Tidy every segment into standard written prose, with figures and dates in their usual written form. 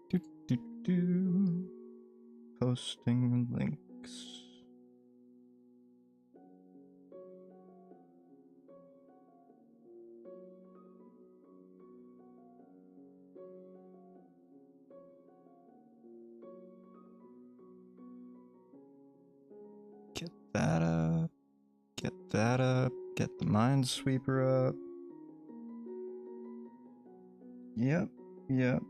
Do, do, do. Posting links. Get that up. Get that up. Get the minesweeper up. Yep, yep.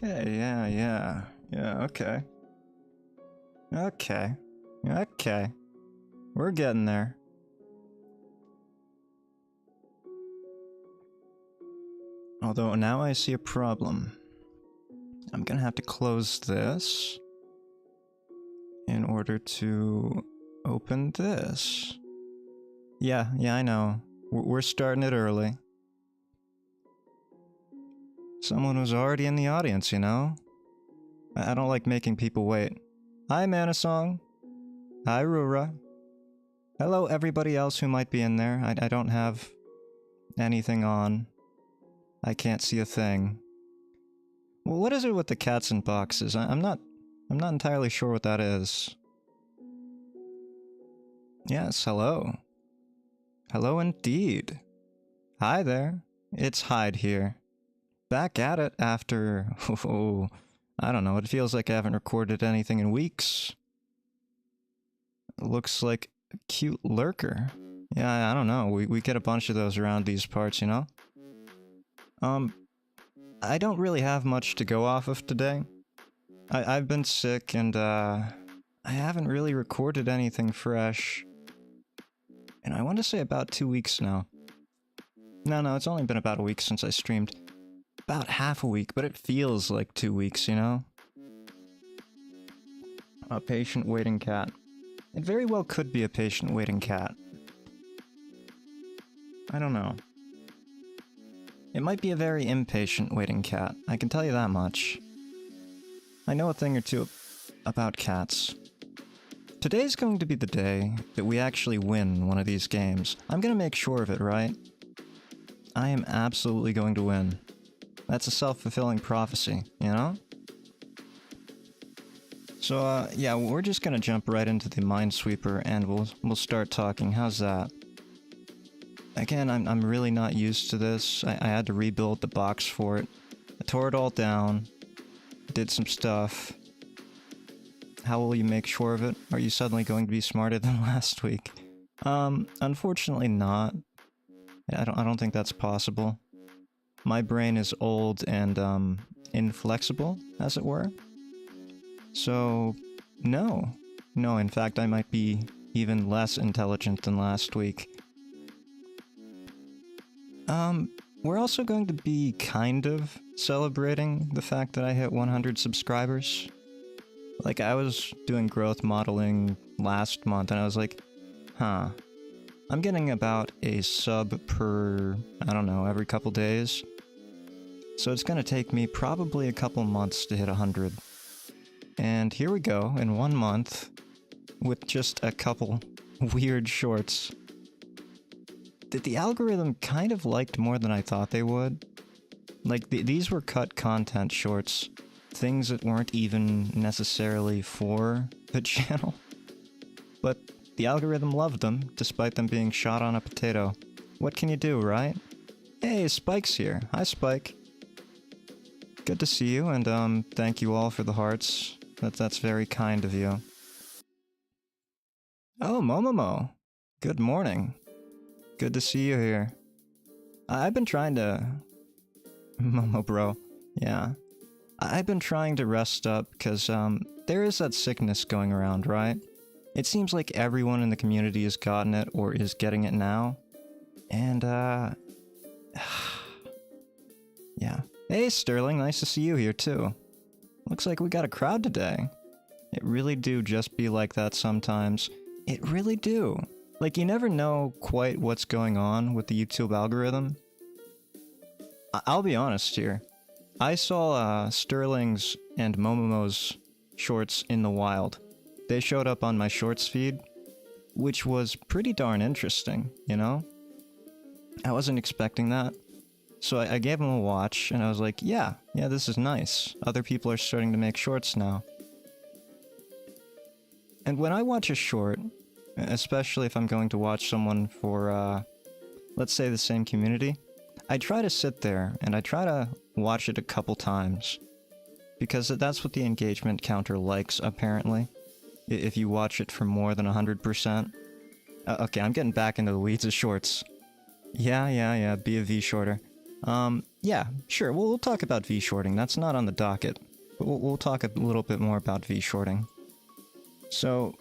Okay, yeah, okay. Okay. We're getting there. Although now I see a problem. I'm gonna have to close this in order to open this. Yeah, I know. We're starting it early. Someone was already in the audience, you know? I don't like making people wait. Hi, Manasong. Hi, Rura. Hello, everybody else who might be in there. I don't have anything on. I can't see a thing. Well, what is it with the cats and boxes? I'm not entirely sure what that is. Yes, hello. Hello indeed. Hi there. It's Hyde here. Back at it after... oh, I don't know, it feels like I haven't recorded anything in weeks. Looks like a cute lurker. Yeah, I don't know, we get a bunch of those around these parts, you know? I don't really have much to go off of today. I've been sick and, I haven't really recorded anything fresh. And I want to say about 2 weeks now. No, it's only been about a week since I streamed. About half a week, but it feels like 2 weeks, you know? A patient waiting cat. It very well could be a patient waiting cat. I don't know. It might be a very impatient waiting cat, I can tell you that much. I know a thing or two about cats. Today's going to be the day that we actually win one of these games. I'm gonna make sure of it, right? I am absolutely going to win. That's a self-fulfilling prophecy, you know? So, yeah, we're just gonna jump right into the minesweeper and we'll start talking. How's that? Again, I'm really not used to this. I had to rebuild the box for it. I tore it all down. Did some stuff. How will you make sure of it? Are you suddenly going to be smarter than last week? Unfortunately not. I don't think that's possible. My brain is old and, inflexible, as it were. So, no. No, in fact, I might be even less intelligent than last week. We're also going to be kind of celebrating the fact that I hit 100 subscribers. Like, I was doing growth modeling last month, and I was like, huh. I'm getting about a sub per, I don't know, every couple days. So it's gonna take me probably a couple months to hit 100. And here we go, in 1 month, with just a couple weird shorts. That the algorithm kind of liked more than I thought they would. Like, these were cut content shorts. Things that weren't even necessarily for the channel. But the algorithm loved them, despite them being shot on a potato. What can you do, right? Hey, Spike's here. Hi, Spike. Good to see you, and thank you all for the hearts. That's very kind of you. Oh, Momomo. Good morning. Good to see you here. I've been trying to... Momo bro. Yeah. I've been trying to rest up because there is that sickness going around, right? It seems like everyone in the community has gotten it or is getting it now. And yeah. Hey Sterling, nice to see you here too. Looks like we got a crowd today. It really do just be like that sometimes. It really do. Like, you never know quite what's going on with the YouTube algorithm. I'll be honest here. I saw Sterling's and Momomo's shorts in the wild. They showed up on my shorts feed, which was pretty darn interesting, you know? I wasn't expecting that. So I gave them a watch, and I was like, yeah, this is nice. Other people are starting to make shorts now. And when I watch a short, especially if I'm going to watch someone for, let's say the same community, I try to sit there and I try to watch it a couple times. Because that's what the engagement counter likes, apparently. If you watch it for more than 100%. Okay, I'm getting back into the weeds of shorts. Yeah, be a V-shorter. Yeah, sure, we'll talk about V-shorting. That's not on the docket. But we'll talk a little bit more about V-shorting. So,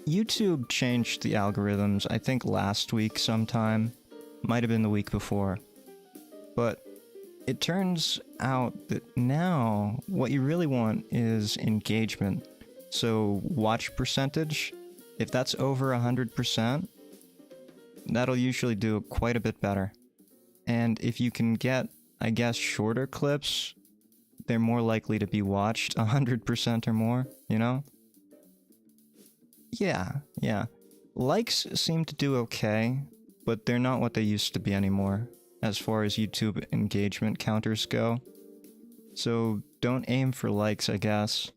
YouTube changed the algorithms, I think last week sometime. Might have been the week before. But it turns out that now what you really want is engagement. So watch percentage, if that's over 100%, that'll usually do quite a bit better. And if you can get, I guess, shorter clips, they're more likely to be watched 100% or more, you know? Yeah. Likes seem to do okay, but they're not what they used to be anymore, as far as YouTube engagement counters go. So don't aim for likes, I guess.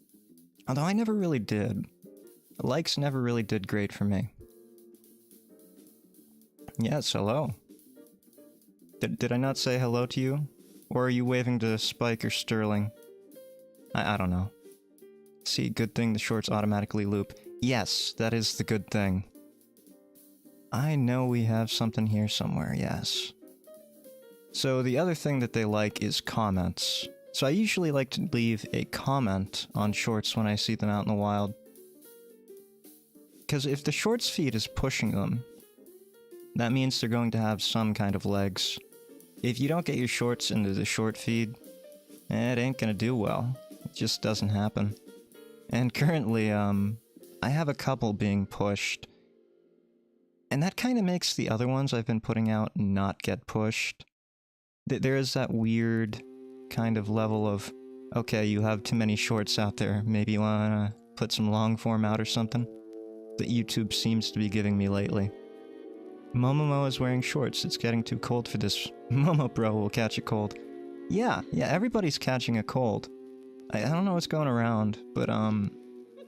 Although I never really did. Likes never really did great for me. Yes, hello. Did I not say hello to you? Or are you waving to Spike or Sterling? I don't know. See, good thing the shorts automatically loop. Yes, that is the good thing. I know we have something here somewhere, yes. So the other thing that they like is comments. So I usually like to leave a comment on shorts when I see them out in the wild. Because if the shorts feed is pushing them, that means they're going to have some kind of legs. If you don't get your shorts into the short feed, it ain't gonna do well. It just doesn't happen. And currently, I have a couple being pushed. And that kind of makes the other ones I've been putting out not get pushed. There is that weird kind of level of, okay, you have too many shorts out there, maybe you wanna put some long form out or something, that YouTube seems to be giving me lately. Momomo is wearing shorts, it's getting too cold for this. Momo bro will catch a cold. Yeah, everybody's catching a cold. I don't know what's going around, but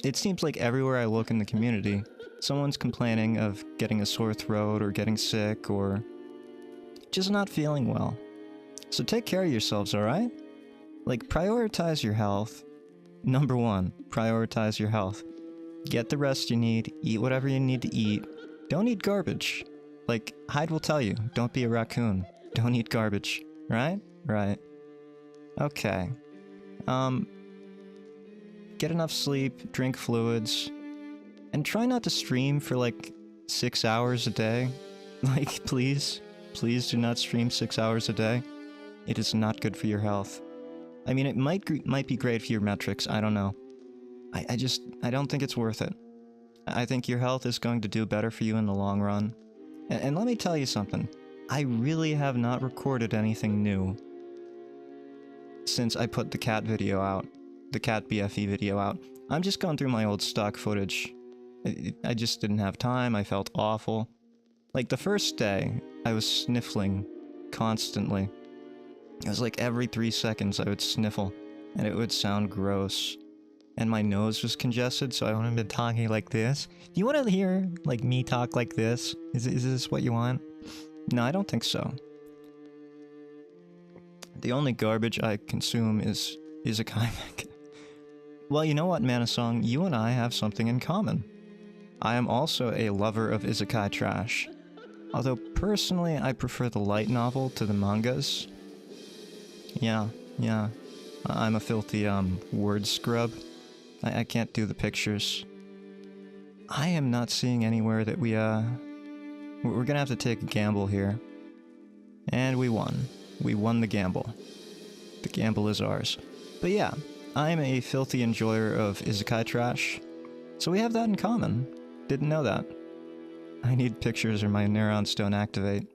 it seems like everywhere I look in the community, someone's complaining of getting a sore throat or getting sick or just not feeling well. So take care of yourselves, alright? Like, prioritize your health. Number one, prioritize your health. Get the rest you need, eat whatever you need to eat. Don't eat garbage. Like, Hyde will tell you, don't be a raccoon. Don't eat garbage. Right? Right. Okay. Get enough sleep, drink fluids, and try not to stream for like 6 hours a day. Like, please do not stream 6 hours a day. It is not good for your health. I mean, it might be great for your metrics, I don't know. I don't think it's worth it. I think your health is going to do better for you in the long run. And let me tell you something. I really have not recorded anything new since I put the cat video out. The cat BFE video out. I'm just going through my old stock footage. I just didn't have time, I felt awful. Like, the first day, I was sniffling constantly. It was like every 3 seconds I would sniffle, and it would sound gross. And my nose was congested, so I would have been talking like this. Do you want to hear, like, me talk like this? Is this what you want? No, I don't think so. The only garbage I consume is isekai manga. Well, you know what, Manasong? You and I have something in common. I am also a lover of isekai trash. Although, personally, I prefer the light novel to the mangas. Yeah. I'm a filthy, word scrub. I can't do the pictures. I am not seeing anywhere that we're gonna have to take a gamble here. And we won. We won the gamble. The gamble is ours. But yeah, I'm a filthy enjoyer of isekai trash. So we have that in common. Didn't know that. I need pictures or my neurons don't activate.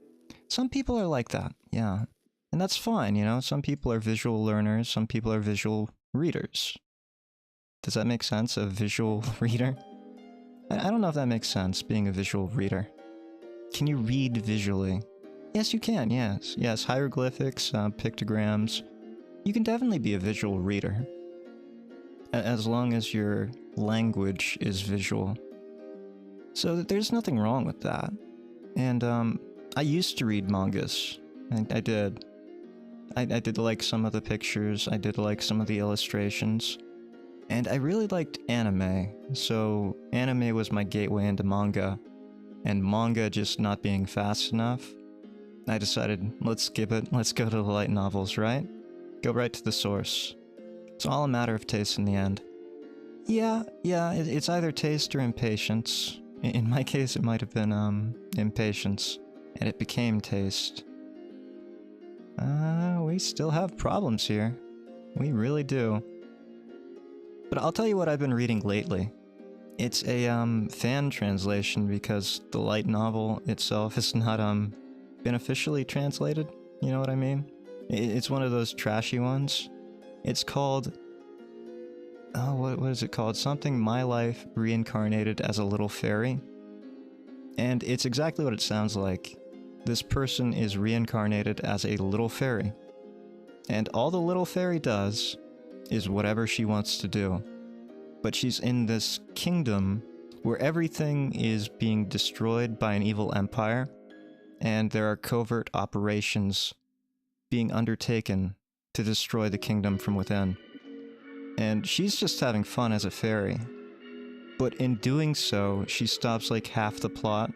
Some people are like that, yeah. And that's fine, you know? Some people are visual learners, some people are visual readers. Does that make sense? A visual reader? I don't know if that makes sense, being a visual reader. Can you read visually? Yes, you can, yes. Yes, hieroglyphics, pictograms. You can definitely be a visual reader. As long as your language is visual. So there's nothing wrong with that. And, I used to read mangas. I did. I did like some of the pictures, I did like some of the illustrations. And I really liked anime, so anime was my gateway into manga. And manga just not being fast enough, I decided, let's skip it, let's go to the light novels, right? Go right to the source. It's all a matter of taste in the end. Yeah, it's either taste or impatience. In my case, it might have been, impatience. And it became taste. We still have problems here. We really do. But I'll tell you what I've been reading lately. It's a, fan translation because the light novel itself has not, been officially translated. You know what I mean? It's one of those trashy ones. It's called... Oh, what is it called? Something My Life Reincarnated as a Little Fairy. And it's exactly what it sounds like. This person is reincarnated as a little fairy. And all the little fairy does is whatever she wants to do. But she's in this kingdom where everything is being destroyed by an evil empire, and there are covert operations being undertaken to destroy the kingdom from within. And she's just having fun as a fairy. But in doing so, she stops like half the plot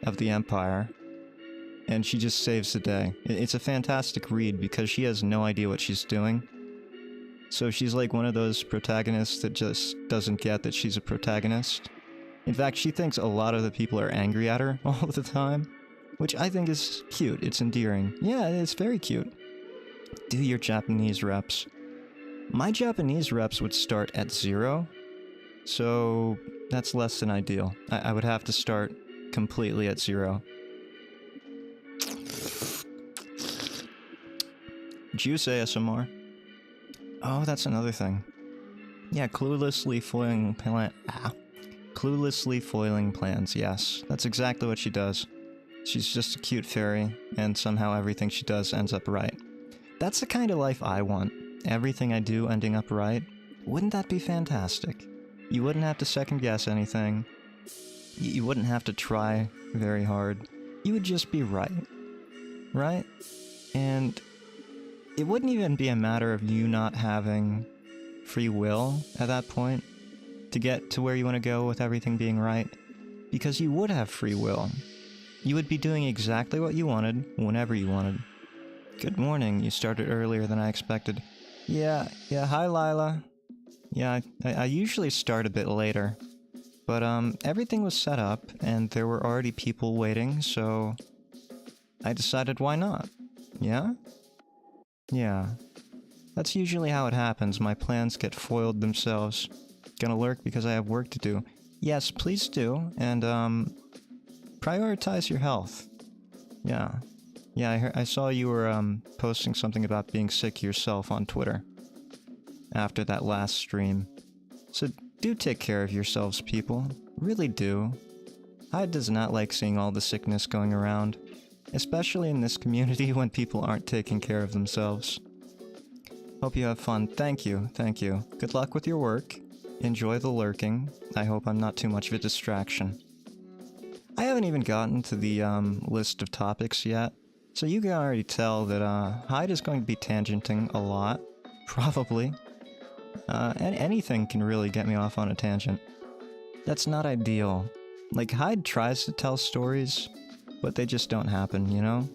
of the empire, and she just saves the day. It's a fantastic read because she has no idea what she's doing. So she's like one of those protagonists that just doesn't get that she's a protagonist. In fact, she thinks a lot of the people are angry at her all the time, which I think is cute. It's endearing. Yeah, it's very cute. Do your Japanese reps. My Japanese reps would start at 0, so that's less than ideal. I would have to start completely at 0. Juice ASMR. Oh, that's another thing. Yeah, cluelessly foiling plans, yes. That's exactly what she does. She's just a cute fairy, and somehow everything she does ends up right. That's the kind of life I want. Everything I do ending up right. Wouldn't that be fantastic? You wouldn't have to second guess anything. You wouldn't have to try very hard. You would just be right. Right? And it wouldn't even be a matter of you not having free will at that point to get to where you want to go with everything being right, because you would have free will. You would be doing exactly what you wanted, whenever you wanted. Good morning, you started earlier than I expected. Yeah, hi Lila. Yeah, I usually start a bit later, but everything was set up and there were already people waiting, so I decided why not, yeah? Yeah. That's usually how it happens, my plans get foiled themselves. Gonna lurk because I have work to do. Yes, please do, and prioritize your health. Yeah. Yeah, I saw you were posting something about being sick yourself on Twitter after that last stream. So do take care of yourselves, people. Really do. Hyde does not like seeing all the sickness going around, especially in this community when people aren't taking care of themselves. Hope you have fun. Thank you, thank you. Good luck with your work. Enjoy the lurking. I hope I'm not too much of a distraction. I haven't even gotten to the list of topics yet, so you can already tell that Hyde is going to be tangenting a lot, probably. And anything can really get me off on a tangent. That's not ideal. Like, Hyde tries to tell stories, but they just don't happen, you know?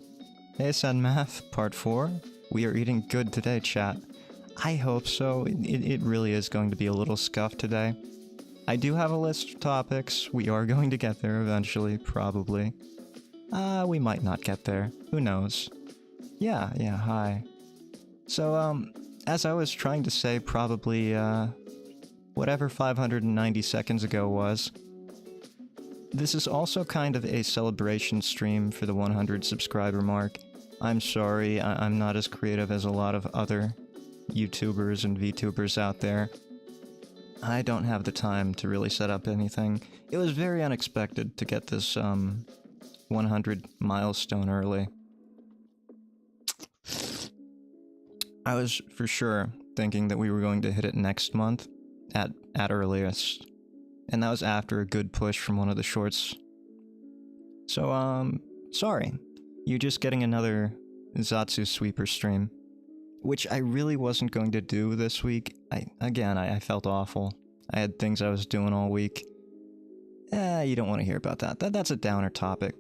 Hey, Sad Math, Part 4. We are eating good today, chat. I hope so. It really is going to be a little scuff today. I do have a list of topics. We are going to get there eventually, probably. We might not get there. Who knows? Yeah, hi. So, as I was trying to say probably, whatever 590 seconds ago was, this is also kind of a celebration stream for the 100 subscriber mark. I'm sorry, I'm not as creative as a lot of other YouTubers and VTubers out there. I don't have the time to really set up anything. It was very unexpected to get this, 100 milestone early. I was for sure thinking that we were going to hit it next month, at earliest. And that was after a good push from one of the shorts. So, sorry. You're just getting another Zatstu-Sweeper stream. Which I really wasn't going to do this week. I felt awful. I had things I was doing all week. You don't want to hear about that. That's a downer topic.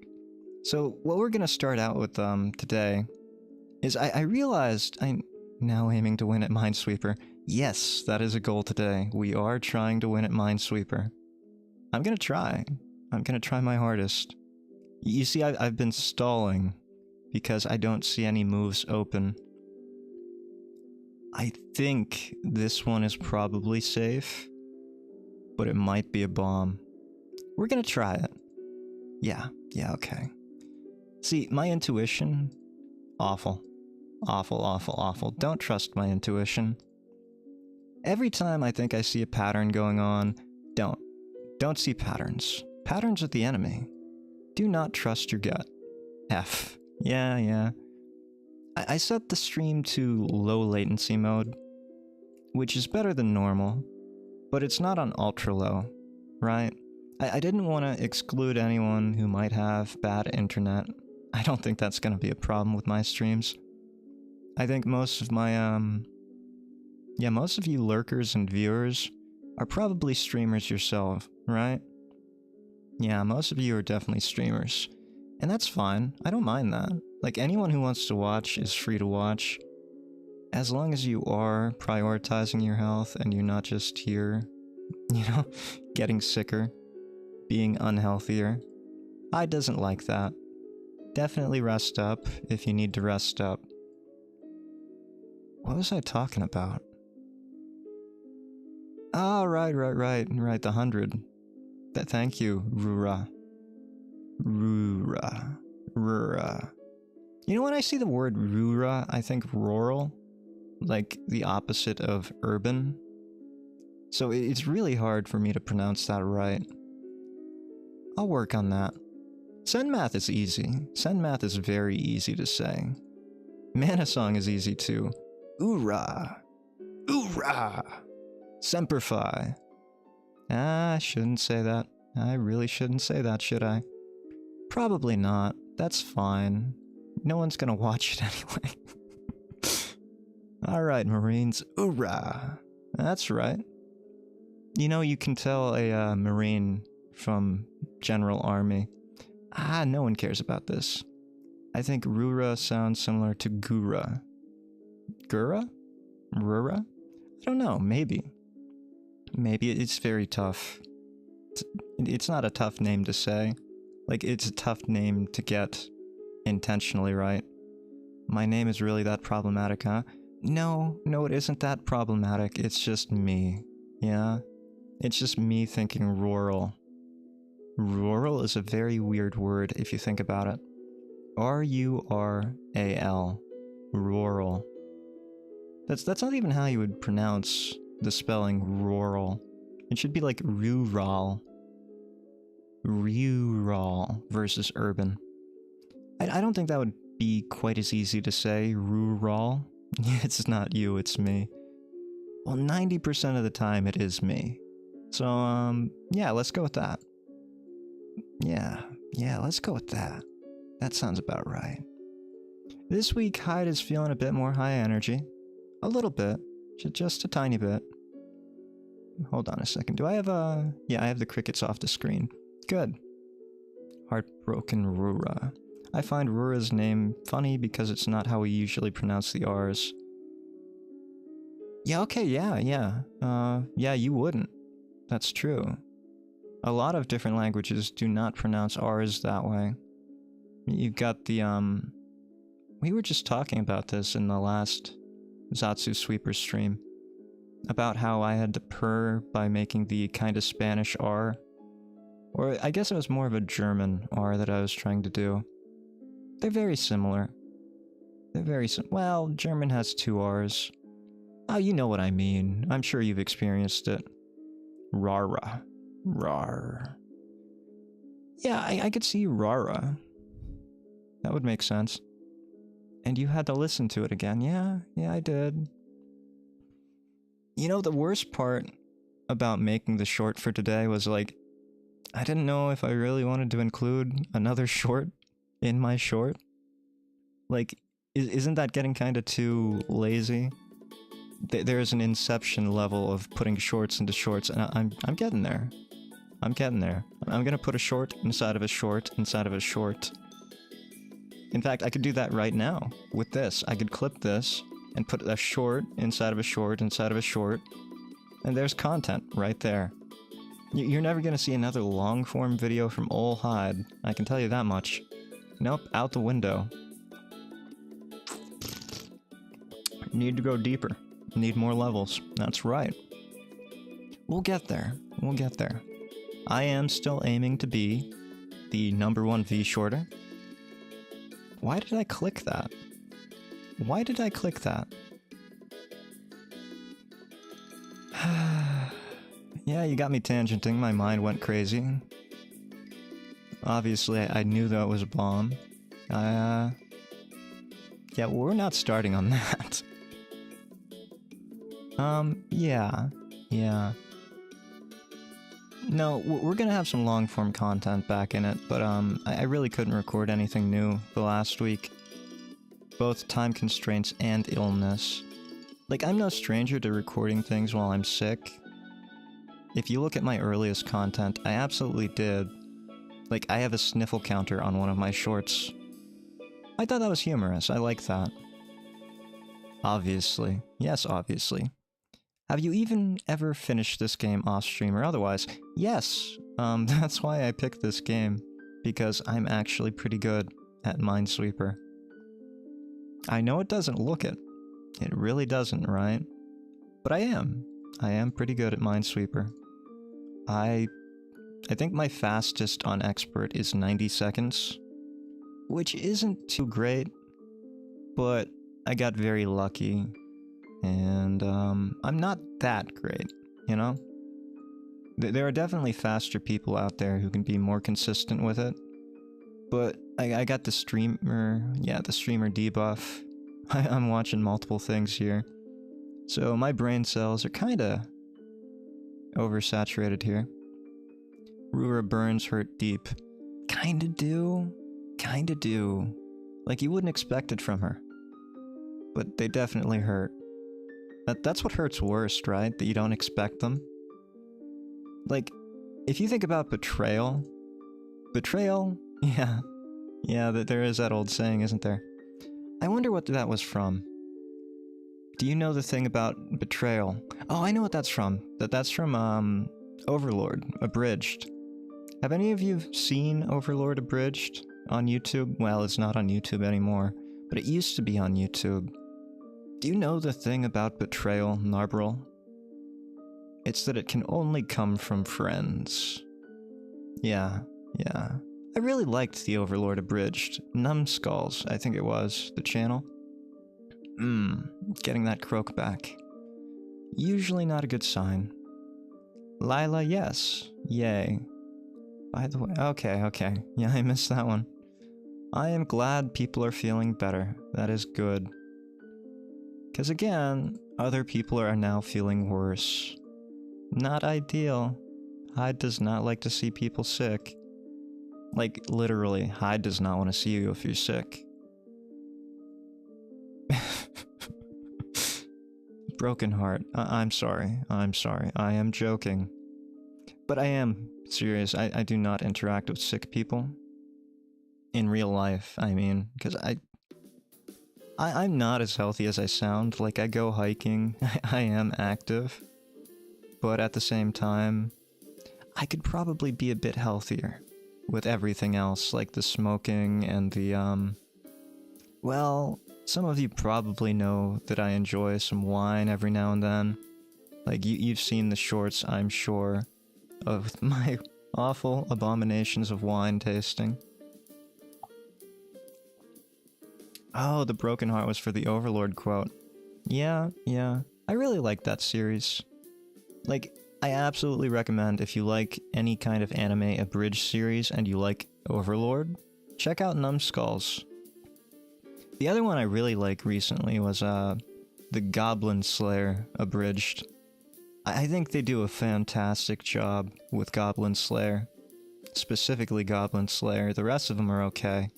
So, what we're gonna start out with, today, is I realized I'm now aiming to win at Minesweeper. Yes, that is a goal today. We are trying to win at Minesweeper. I'm gonna try. I'm gonna try my hardest. You see, I've been stalling because I don't see any moves open. I think this one is probably safe, but it might be a bomb. We're gonna try it. Yeah, okay. See, my intuition, awful. Awful. Don't trust my intuition. Every time I think I see a pattern going on, don't see patterns. Patterns are the enemy. Do not trust your gut. F. Yeah. I set the stream to low latency mode, which is better than normal, but it's not on ultra low, right? I didn't want to exclude anyone who might have bad internet. I don't think that's going to be a problem with my streams. I think most of my, most of you lurkers and viewers are probably streamers yourself, right? Yeah, most of you are definitely streamers. And that's fine, I don't mind that. Like, anyone who wants to watch is free to watch. As long as you are prioritizing your health and you're not just here, getting sicker, being unhealthier. Hyde doesn't like that. Definitely rest up if you need to rest up. What was I talking about? Oh, right, the 100. Thank you, Rura. You know, when I see the word Rura, I think rural, like the opposite of urban. So it's really hard for me to pronounce that right. I'll work on that. Send math is easy. Send math is very easy to say. Mana song is easy too. Oorah! Semper Fi. I shouldn't say that. I really shouldn't say that, should I? Probably not. That's fine. No one's gonna watch it anyway. Alright, Marines. Oorah! That's right. You know, you can tell a Marine from General Army. No one cares about this. I think Rura sounds similar to Gura. Gura? Rura? I don't know, maybe. Maybe it's very tough. It's not a tough name to say. Like, it's a tough name to get intentionally right. My name is really that problematic, huh? No, it isn't that problematic. It's just me. Yeah? It's just me thinking rural. Rural is a very weird word if you think about it. R-U-R-A-L. Rural. That's not even how you would pronounce the spelling rural. It should be like rural. Rural versus urban. I don't think that would be quite as easy to say, rural. It's not you, it's me. Well, 90% of the time it is me. So, yeah, let's go with that. Yeah, let's go with that. That sounds about right. This week, Hyde is feeling a bit more high energy. A little bit. Just a tiny bit. Hold on a second. Do I have yeah, I have the crickets off the screen. Good. Heartbroken Rura. I find Rura's name funny because it's not how we usually pronounce the R's. Yeah, okay, yeah, you wouldn't. That's true. A lot of different languages do not pronounce R's that way. You've got the, we were just talking about this in the last Zatstu-Sweeper stream. About how I had to purr by making the kind of Spanish R. Or I guess it was more of a German R that I was trying to do. They're very similar. Well, German has two R's. Oh, you know what I mean. I'm sure you've experienced it. Rara. Rar. Yeah, I could see Rara. That would make sense. And you had to listen to it again. Yeah, I did. You know, the worst part about making the short for today was like, I didn't know if I really wanted to include another short in my short. Like, isn't that getting kind of too lazy? There's an inception level of putting shorts into shorts, and I'm getting there. I'm getting there. I'm gonna put a short inside of a short inside of a short. In fact, I could do that right now with this. I could clip this and put a short inside of a short inside of a short, and there's content right there. You're never gonna see another long-form video from ol' Hyde, I can tell you that much. Nope, out the window. Need to go deeper. Need more levels. That's right. We'll get there. We'll get there. I am still aiming to be the #1 V-shorter. Why did I click that? Why did I click that? Yeah, you got me tangenting. My mind went crazy. Obviously, I knew that was a bomb. Yeah, we're not starting on that. Yeah. No, we're gonna have some long-form content back in it, but I really couldn't record anything new the last week. Both time constraints and illness. Like, I'm no stranger to recording things while I'm sick. If you look at my earliest content, I absolutely did. Like, I have a sniffle counter on one of my shorts. I thought that was humorous, I like that. Obviously. Yes, obviously. Have you even ever finished this game off-stream or otherwise? Yes! That's why I picked this game. Because I'm actually pretty good at Minesweeper. I know it doesn't look it. It really doesn't, right? But I am. I am pretty good at Minesweeper. I think my fastest on Expert is 90 seconds. Which isn't too great. But I got very lucky. And, I'm not that great, you know? There are definitely faster people out there who can be more consistent with it. But I got the streamer debuff. I'm watching multiple things here. So my brain cells are kinda oversaturated here. Rura burns hurt deep. Kinda do. Like, you wouldn't expect it from her. But they definitely hurt. That's what hurts worst, right? That you don't expect them. Like, if you think about betrayal... Yeah, there is that old saying, isn't there? I wonder what that was from. Do you know the thing about betrayal? Oh, I know what that's from. That's from, Overlord, Abridged. Have any of you seen Overlord Abridged on YouTube? Well, it's not on YouTube anymore, but it used to be on YouTube. Do you know the thing about betrayal, Narbril? It's that it can only come from friends. Yeah. I really liked the Overlord Abridged. Numbskulls, I think it was, the channel. Getting that croak back. Usually not a good sign. Lila, yes. Yay. By the way, okay. Yeah, I missed that one. I am glad people are feeling better. That is good. Because again, other people are now feeling worse. Not ideal. Hyde does not like to see people sick. Like, literally, Hyde does not want to see you if you're sick. Broken heart. I'm sorry. I am joking. But I am serious. I do not interact with sick people. In real life, I mean. Because I'm not as healthy as I sound. Like, I go hiking, I am active, but at the same time, I could probably be a bit healthier with everything else, like the smoking and the, well, some of you probably know that I enjoy some wine every now and then. Like, you've seen the shorts, I'm sure, of my awful abominations of wine tasting. Oh, the broken heart was for the Overlord quote. Yeah. I really like that series. Like, I absolutely recommend if you like any kind of anime abridged series and you like Overlord, check out Numbskulls. The other one I really like recently was the Goblin Slayer abridged. I think they do a fantastic job with Goblin Slayer. Specifically Goblin Slayer, the rest of them are okay.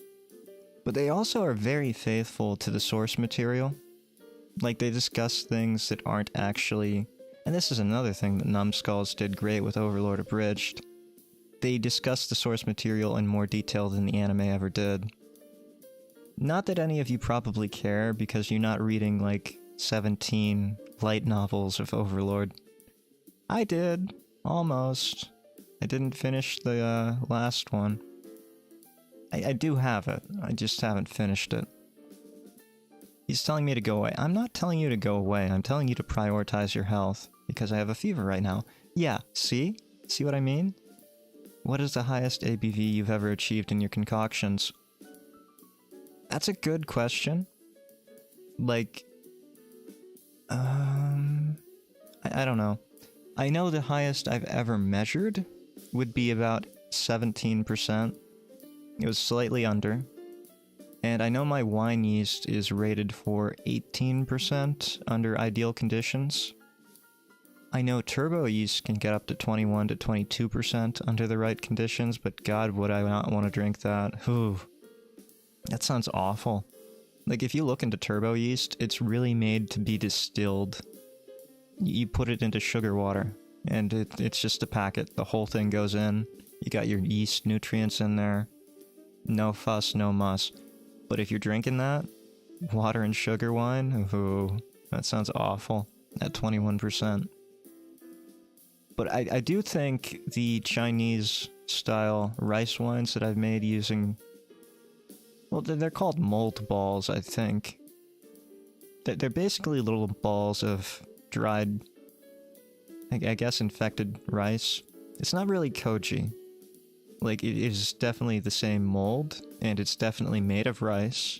But they also are very faithful to the source material. Like, they discuss things that aren't actually... And this is another thing that Numbskulls did great with Overlord Abridged. They discuss the source material in more detail than the anime ever did. Not that any of you probably care, because you're not reading, like, 17 light novels of Overlord. I did. Almost. I didn't finish the last one. I do have it. I just haven't finished it. He's telling me to go away. I'm not telling you to go away. I'm telling you to prioritize your health, because I have a fever right now. Yeah, see? See what I mean? What is the highest ABV you've ever achieved in your concoctions? That's a good question. Like... I don't know. I know the highest I've ever measured would be about 17%. It was slightly under. And I know my wine yeast is rated for 18% under ideal conditions. I know turbo yeast can get up to 21 to 22% under the right conditions, but God, would I not want to drink that. Whew. That sounds awful. Like, if you look into turbo yeast, it's really made to be distilled. You put it into sugar water, and it's just a packet. The whole thing goes in. You got your yeast nutrients in there. No fuss, no muss. But if you're drinking that, water and sugar wine, ooh, that sounds awful at 21%. But I do think the Chinese-style rice wines that I've made using... Well, they're called mold balls, I think. They're basically little balls of dried, I guess, infected rice. It's not really koji. Like, it is definitely the same mold, and it's definitely made of rice,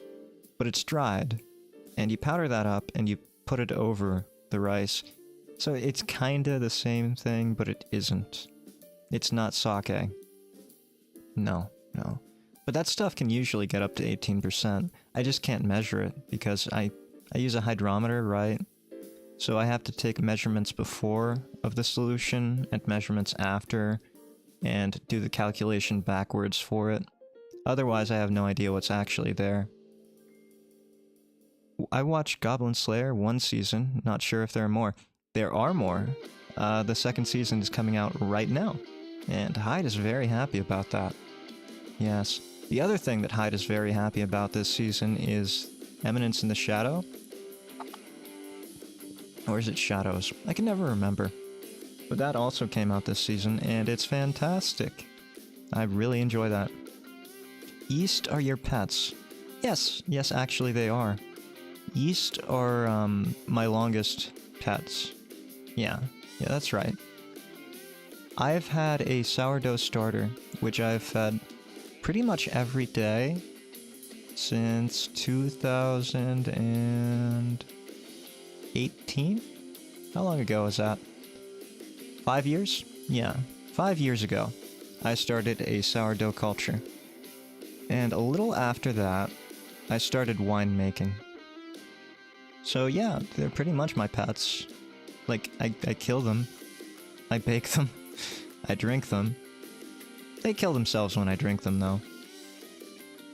but it's dried. And you powder that up, and you put it over the rice. So it's kinda the same thing, but it isn't. It's not sake. No. But that stuff can usually get up to 18%. I just can't measure it, because I use a hydrometer, right? So I have to take measurements before of the solution, and measurements after, and do the calculation backwards for it. Otherwise, I have no idea what's actually there. I watched Goblin Slayer 1 season, not sure if there are more. There are more. The 2nd season is coming out right now, and Hyde is very happy about that. Yes. The other thing that Hyde is very happy about this season is Eminence in the Shadow. Or is it Shadows? I can never remember. But that also came out this season, and it's fantastic. I really enjoy that. Yeast are your pets. Yes, actually they are. Yeast are, my longest pets. Yeah, that's right. I've had a sourdough starter, which I've fed pretty much every day since 2018? How long ago was that? 5 years? Yeah, 5 years ago, I started a sourdough culture. And a little after that, I started winemaking. So yeah, they're pretty much my pets. Like, I kill them, I bake them, I drink them. They kill themselves when I drink them, though.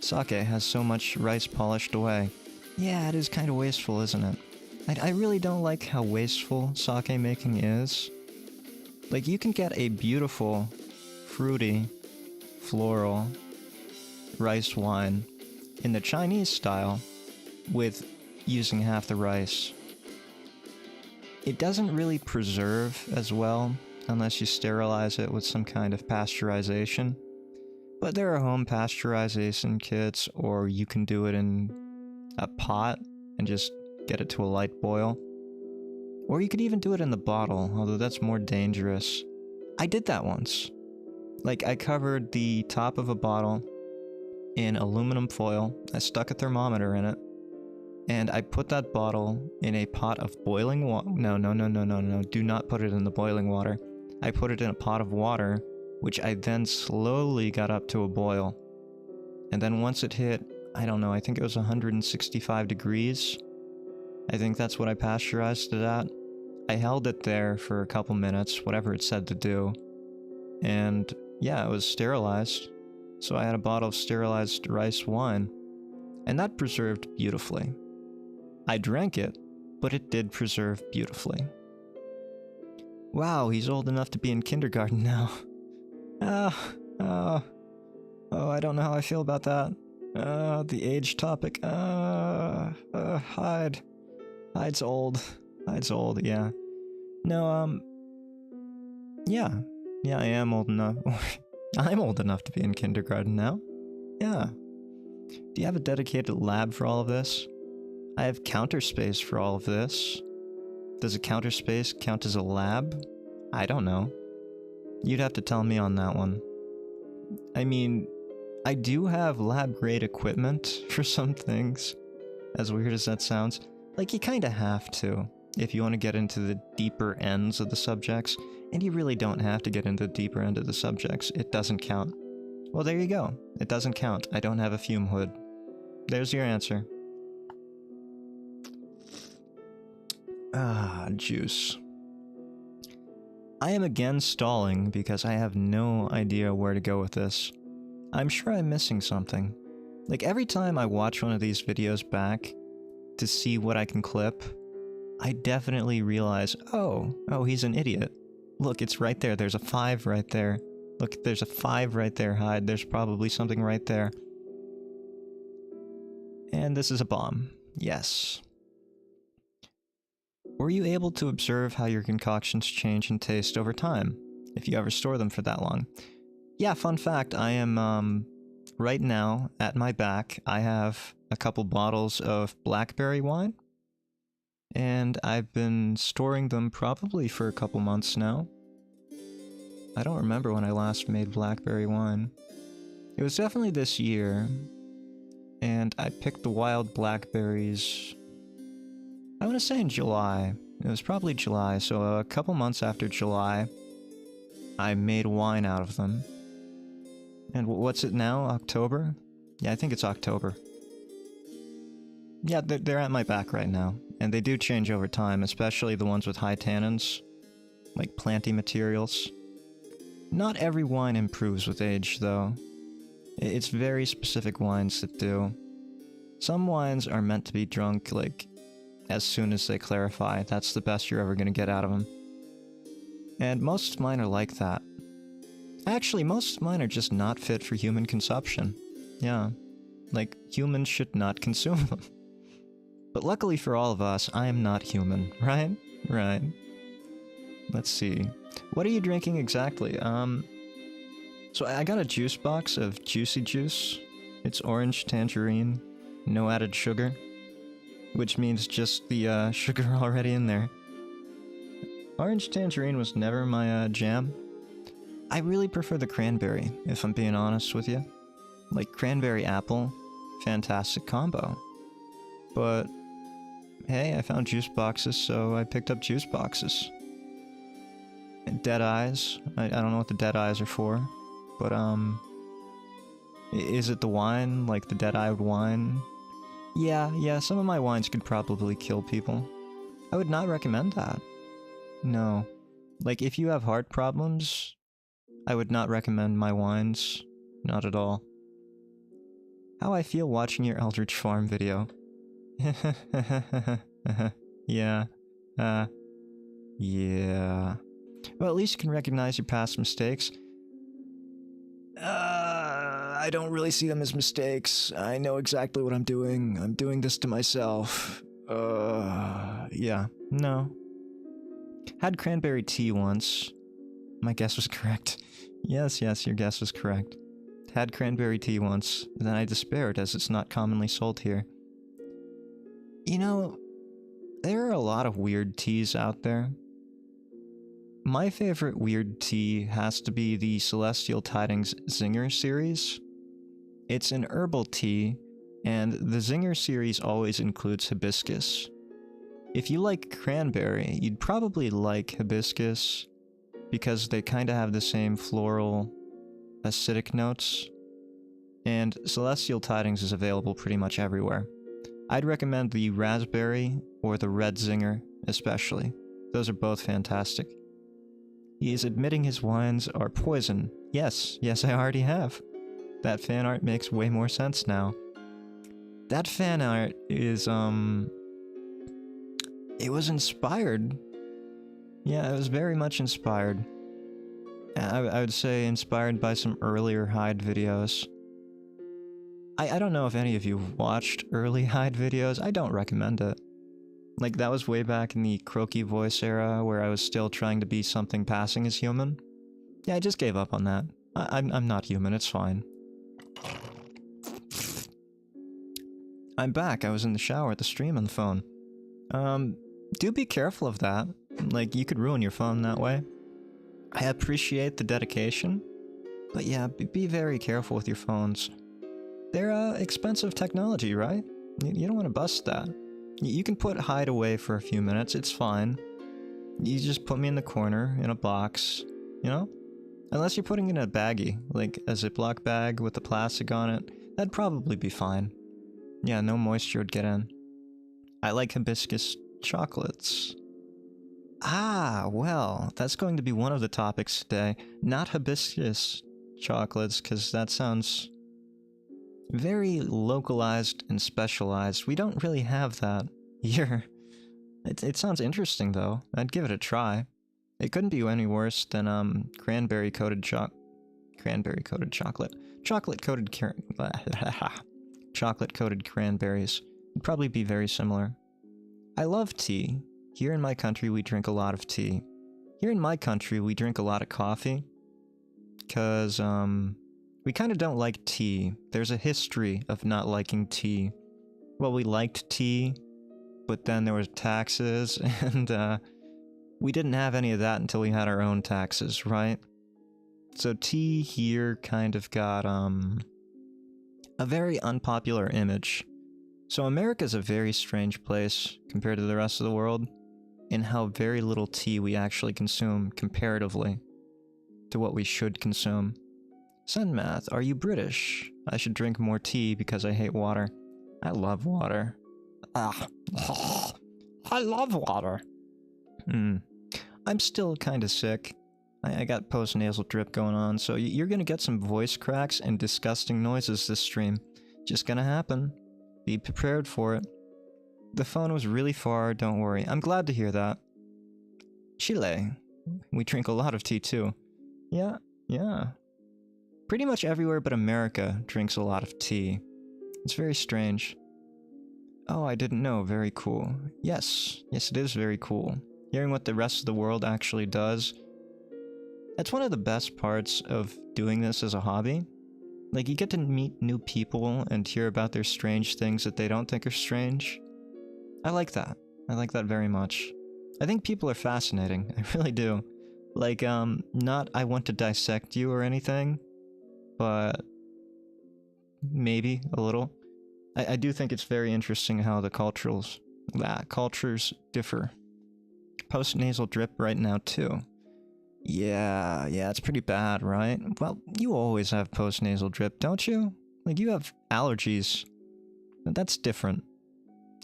Sake has so much rice polished away. Yeah, it is kind of wasteful, isn't it? I really don't like how wasteful sake making is. Like, you can get a beautiful, fruity, floral rice wine in the Chinese style with using half the rice. It doesn't really preserve as well unless you sterilize it with some kind of pasteurization. But there are home pasteurization kits, or you can do it in a pot and just get it to a light boil. Or you could even do it in the bottle, although that's more dangerous. I did that once. Like, I covered the top of a bottle in aluminum foil, I stuck a thermometer in it, and I put that bottle in a pot of boiling water. No, do not put it in the boiling water. I put it in a pot of water, which I then slowly got up to a boil. And then once it hit, I don't know, I think it was 165 degrees. I think that's what I pasteurized it at. I held it there for a couple minutes, whatever it said to do. And yeah, it was sterilized. So I had a bottle of sterilized rice wine. And that preserved beautifully. I drank it, but it did preserve beautifully. Wow, he's old enough to be in kindergarten now. Oh, I don't know how I feel about that. The age topic. Hyde. Hyde's old. Hyde's old, yeah. No, yeah, I am old enough. I'm old enough to be in kindergarten now. Yeah. Do you have a dedicated lab for all of this? I have counter space for all of this. Does a counter space count as a lab? I don't know. You'd have to tell me on that one. I mean, I do have lab-grade equipment for some things, as weird as that sounds. Like, you kinda have to, if you want to get into the deeper ends of the subjects, and you really don't have to get into the deeper end of the subjects. It doesn't count. Well, there you go. It doesn't count. I don't have a fume hood. There's your answer. Ah, juice. I am again stalling because I have no idea where to go with this. I'm sure I'm missing something. Like, every time I watch one of these videos back to see what I can clip, I definitely realize, oh, he's an idiot. Look, it's right there. There's a 5 right there. Look, there's a 5 right there, Hyde. There's probably something right there. And this is a bomb. Yes. Were you able to observe how your concoctions change in taste over time, if you ever store them for that long? Yeah, fun fact, I am, right now, at my back, I have a couple bottles of blackberry wine. And I've been storing them probably for a couple months now. I don't remember when I last made blackberry wine. It was definitely this year. And I picked the wild blackberries, I want to say in July. It was probably July, so a couple months after July, I made wine out of them. And what's it now? October? Yeah, I think it's October. Yeah, they're at my back right now. And they do change over time, especially the ones with high tannins, like planty materials. Not every wine improves with age, though. It's very specific wines that do. Some wines are meant to be drunk, like, as soon as they clarify. That's the best you're ever going to get out of them. And most of mine are like that. Actually, most of mine are just not fit for human consumption. Yeah. Like, humans should not consume them. But luckily for all of us, I am not human, right? Right. Let's see. What are you drinking exactly? So I got a juice box of Juicy Juice. It's orange tangerine, no added sugar. Which means just the sugar already in there. Orange tangerine was never my jam. I really prefer the cranberry, if I'm being honest with you. Like, cranberry apple, fantastic combo. But hey, I found juice boxes, so I picked up juice boxes. And dead eyes. I don't know what the dead eyes are for, but is it the wine, like the dead-eyed wine? Yeah, some of my wines could probably kill people. I would not recommend that. No. Like, if you have heart problems, I would not recommend my wines. Not at all. How I feel watching your Eldritch Farm video. Yeah. Yeah. Well, at least you can recognize your past mistakes. I don't really see them as mistakes. I know exactly what I'm doing. I'm doing this to myself. Yeah, no. Had cranberry tea once. My guess was correct. Yes, your guess was correct. Had cranberry tea once, then I despaired as it's not commonly sold here. You know, there are a lot of weird teas out there. My favorite weird tea has to be the Celestial Tidings Zinger series. It's an herbal tea, and the Zinger series always includes hibiscus. If you like cranberry, you'd probably like hibiscus, because they kind of have the same floral, acidic notes. And Celestial Tidings is available pretty much everywhere. I'd recommend the raspberry or the red Zinger, especially. Those are both fantastic. He is admitting his wines are poison. Yes, I already have. That fan art makes way more sense now. That fan art is, it was inspired. Yeah, it was very much inspired. I would say inspired by some earlier Hyde videos. I don't know if any of you watched early Hyde videos. I don't recommend it. Like, that was way back in the croaky voice era where I was still trying to be something passing as human. Yeah, I just gave up on that. I'm not human, it's fine. I'm back. I was in the shower at the stream on the phone. Do be careful of that. Like, you could ruin your phone that way. I appreciate the dedication, but yeah, be very careful with your phones. They're expensive technology, right? You don't want to bust that. You can put Hyde away for a few minutes, it's fine. You just put me in the corner, in a box, you know? Unless you're putting it in a baggie, like a Ziploc bag with the plastic on it, that'd probably be fine. Yeah, no moisture would get in. I like hibiscus chocolates. Ah, well, that's going to be one of the topics today. Not hibiscus chocolates, because that sounds very localized and specialized. We don't really have that here. It sounds interesting, though. I'd give it a try. It couldn't be any worse than, cranberry-coated chocolate. Chocolate-coated chocolate-coated cranberries. It'd probably be very similar. I love tea. Here in my country, we drink a lot of tea. Here in my country, we drink a lot of coffee. Because, we kind of don't like tea. There's a history of not liking tea. Well, we liked tea, but then there was taxes, and, we didn't have any of that until we had our own taxes, right? So tea here kind of got, a very unpopular image. So America's a very strange place compared to the rest of the world, in how very little tea we actually consume comparatively to what we should consume. Senmath, are you British? I should drink more tea because I hate water. I love water. I love water. I'm still kinda sick. I got post-nasal drip going on, so you're gonna get some voice cracks and disgusting noises this stream. Just gonna happen. Be prepared for it. The phone was really far, don't worry. I'm glad to hear that. Chile. We drink a lot of tea too. Yeah. Pretty much everywhere but America drinks a lot of tea. It's very strange. Oh, I didn't know. Very cool. Yes, it is very cool. Hearing what the rest of the world actually does. That's one of the best parts of doing this as a hobby. Like, you get to meet new people and hear about their strange things that they don't think are strange. I like that. I like that very much. I think people are fascinating. I really do. Like, not I want to dissect you or anything, but maybe a little. I do think it's very interesting how the cultures differ. Post-nasal drip right now, too. Yeah, it's pretty bad, right? Well, you always have post-nasal drip, don't you? Like, you have allergies. That's different.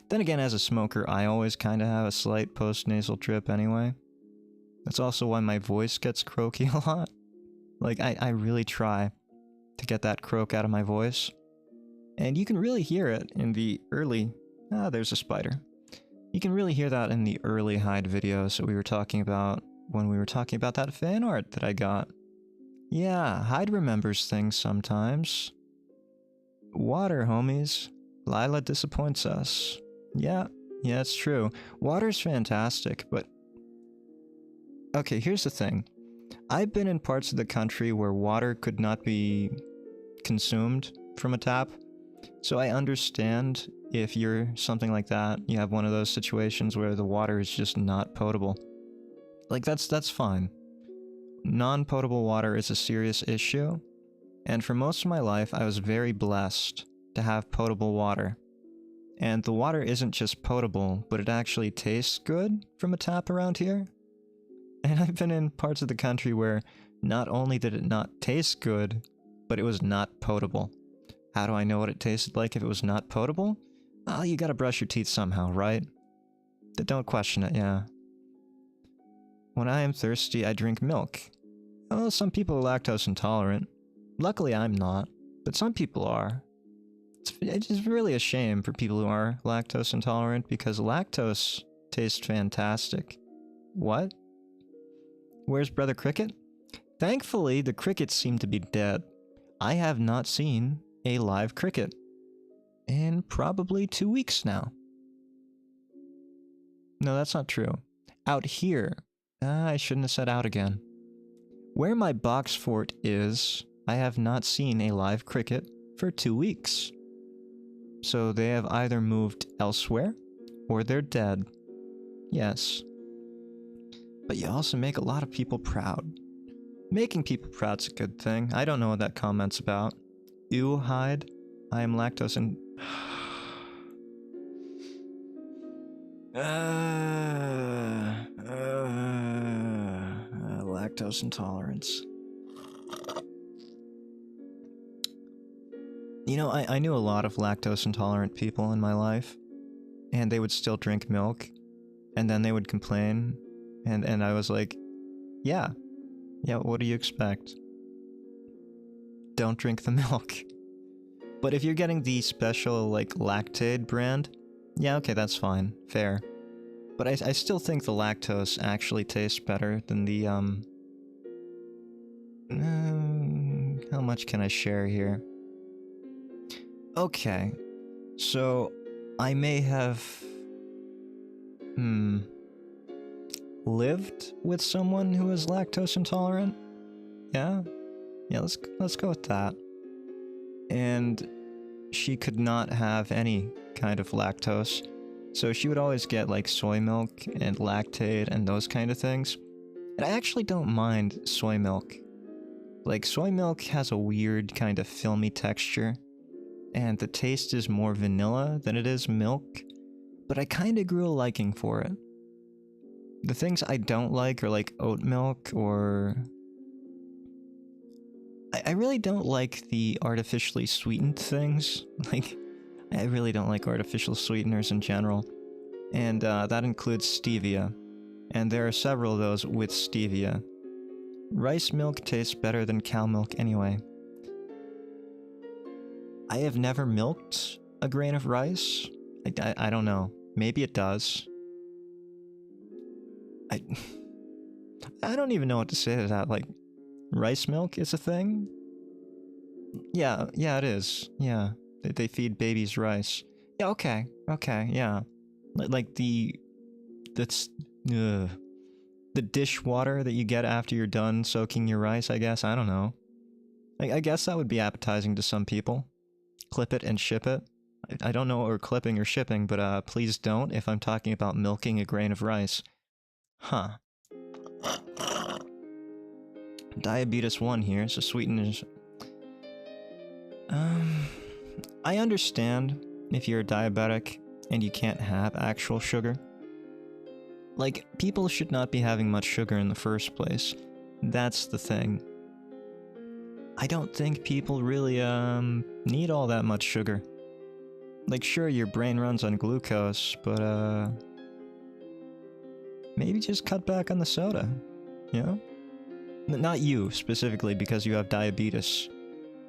Then again, as a smoker, I always kind of have a slight post-nasal drip anyway. That's also why my voice gets croaky a lot. Like, I really try to get that croak out of my voice. And you can really hear it in the early... Ah, there's a spider. You can really hear that in the early Hyde videos that we were talking about when we were talking about that fan art that I got. Yeah, Hyde remembers things sometimes. Water, homies. Lila disappoints us. Yeah, Yeah, it's true. Water's fantastic, but... Okay, here's the thing. I've been in parts of the country where water could not be consumed from a tap, so I understand if you're something like that, you have one of those situations where the water is just not potable. Like, that's fine. Non-potable water is a serious issue, and for most of my life I was very blessed to have potable water. And the water isn't just potable, but it actually tastes good from a tap around here. And I've been in parts of the country where not only did it not taste good, but it was not potable. How do I know what it tasted like if it was not potable? Oh, you gotta brush your teeth somehow, right? Don't question it, yeah. When I am thirsty, I drink milk. Oh, some people are lactose intolerant. Luckily, I'm not, but some people are. It's just really a shame for people who are lactose intolerant because lactose tastes fantastic. What? Where's Brother Cricket? Thankfully, the crickets seem to be dead. I have not seen a live cricket in probably 2 weeks now. No, that's not true. Out here. I shouldn't have said out again. Where my box fort is, I have not seen a live cricket for 2 weeks. So they have either moved elsewhere, or they're dead. Yes. But you also make a lot of people proud. Making people proud's a good thing. I don't know what that comment's about. Ew, Hyde. I am lactose in... lactose intolerance. You know, I knew a lot of lactose intolerant people in my life, and they would still drink milk, and then they would complain, and I was like, yeah, what do you expect? Don't drink the milk. But if you're getting the special, like, Lactaid brand, yeah, okay, that's fine, fair. But I still think the lactose actually tastes better than the, how much can I share here? Okay, so I may have, lived with someone who is lactose intolerant? Yeah, let's go with that. And she could not have any kind of lactose, so she would always get like soy milk and Lactaid and those kind of things. And I actually don't mind soy milk. Like, soy milk has a weird kind of filmy texture, and the taste is more vanilla than it is milk, but I kinda grew a liking for it. The things I don't like are like oat milk, or... I really don't like the artificially sweetened things. Like, I really don't like artificial sweeteners in general. And that includes stevia. And there are several of those with stevia. Rice milk tastes better than cow milk anyway. I have never milked a grain of rice. I don't know. Maybe it does. I don't even know what to say to that. Like, rice milk is a thing? Yeah, it is. Yeah. They feed babies rice. Yeah, okay, yeah. Like the dishwater that you get after you're done soaking your rice, I guess. I don't know. I guess that would be appetizing to some people. Clip it and ship it. I don't know what we're clipping or shipping, but please don't if I'm talking about milking a grain of rice. Huh. Diabetes 1 here, so sweeteners... I understand if you're a diabetic and you can't have actual sugar. Like, people should not be having much sugar in the first place. That's the thing. I don't think people really, need all that much sugar. Like, sure, your brain runs on glucose, but, maybe just cut back on the soda, you know? Not you, specifically, because you have diabetes.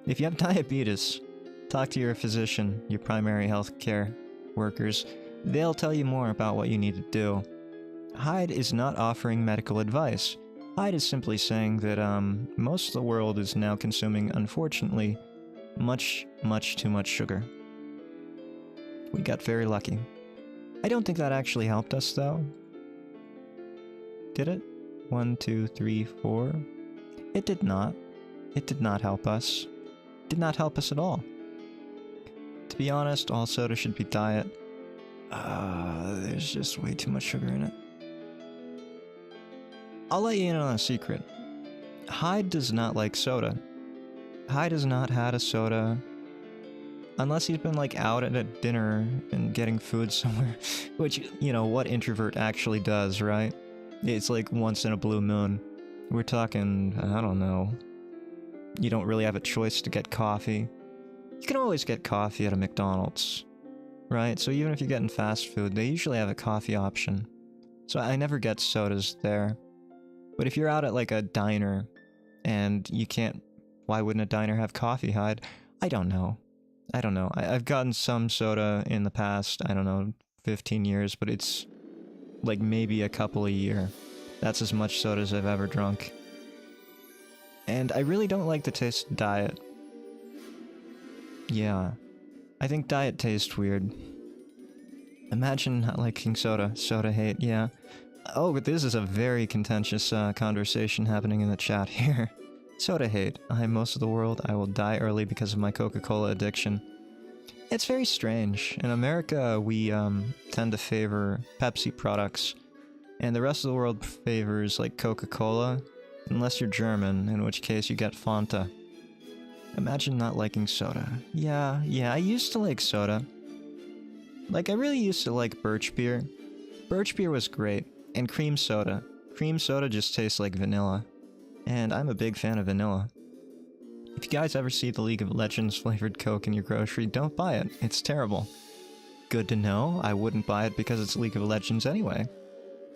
If you have diabetes, talk to your physician, your primary health care workers. They'll tell you more about what you need to do. Hyde is not offering medical advice. Hyde is simply saying that, most of the world is now consuming, unfortunately, much too much sugar. We got very lucky. I don't think that actually helped us, though. Did it? 1, 2, 3, 4. It did not. It did not help us. It did not help us at all. To be honest, all soda should be diet. There's just way too much sugar in it. I'll let you in on a secret. Hyde does not like soda. Hyde has not had a soda unless he's been like out at a dinner and getting food somewhere. Which, you know, what introvert actually does, right? It's like once in a blue moon. We're talking, I don't know. You don't really have a choice to get coffee. You can always get coffee at a McDonald's, right? So even if you're getting fast food, they usually have a coffee option. So I never get sodas there. But if you're out at like a diner and you can't, why wouldn't a diner have coffee, Hyde? I don't know. I don't know. I've gotten some soda in the past, I don't know, 15 years, but it's like maybe a couple a year. That's as much soda as I've ever drunk. And I really don't like the taste of diet. Yeah. I think diet tastes weird. Imagine not liking soda. Soda hate, yeah. Oh, but this is a very contentious conversation happening in the chat here. Soda hate. I am most of the world. I will die early because of my Coca-Cola addiction. It's very strange. In America, we tend to favor Pepsi products. And the rest of the world favors, like, Coca-Cola. Unless you're German, in which case you get Fanta. Imagine not liking soda. Yeah, I used to like soda. Like, I really used to like birch beer. Birch beer was great. And cream soda. Cream soda just tastes like vanilla. And I'm a big fan of vanilla. If you guys ever see the League of Legends flavored Coke in your grocery, don't buy it. It's terrible. Good to know. I wouldn't buy it because it's League of Legends anyway.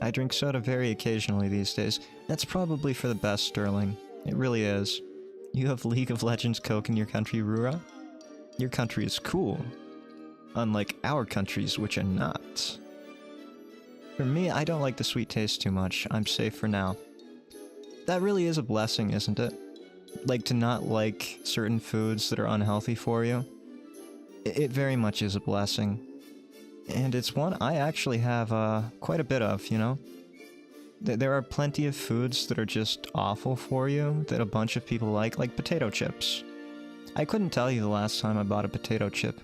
I drink soda very occasionally these days. That's probably for the best, Sterling. It really is. You have League of Legends Coke in your country, Rura? Your country is cool. Unlike our countries, which are not. For me, I don't like the sweet taste too much. I'm safe for now. That really is a blessing, isn't it? Like, to not like certain foods that are unhealthy for you. It very much is a blessing. And it's one I actually have quite a bit of, you know? There are plenty of foods that are just awful for you that a bunch of people like potato chips. I couldn't tell you the last time I bought a potato chip.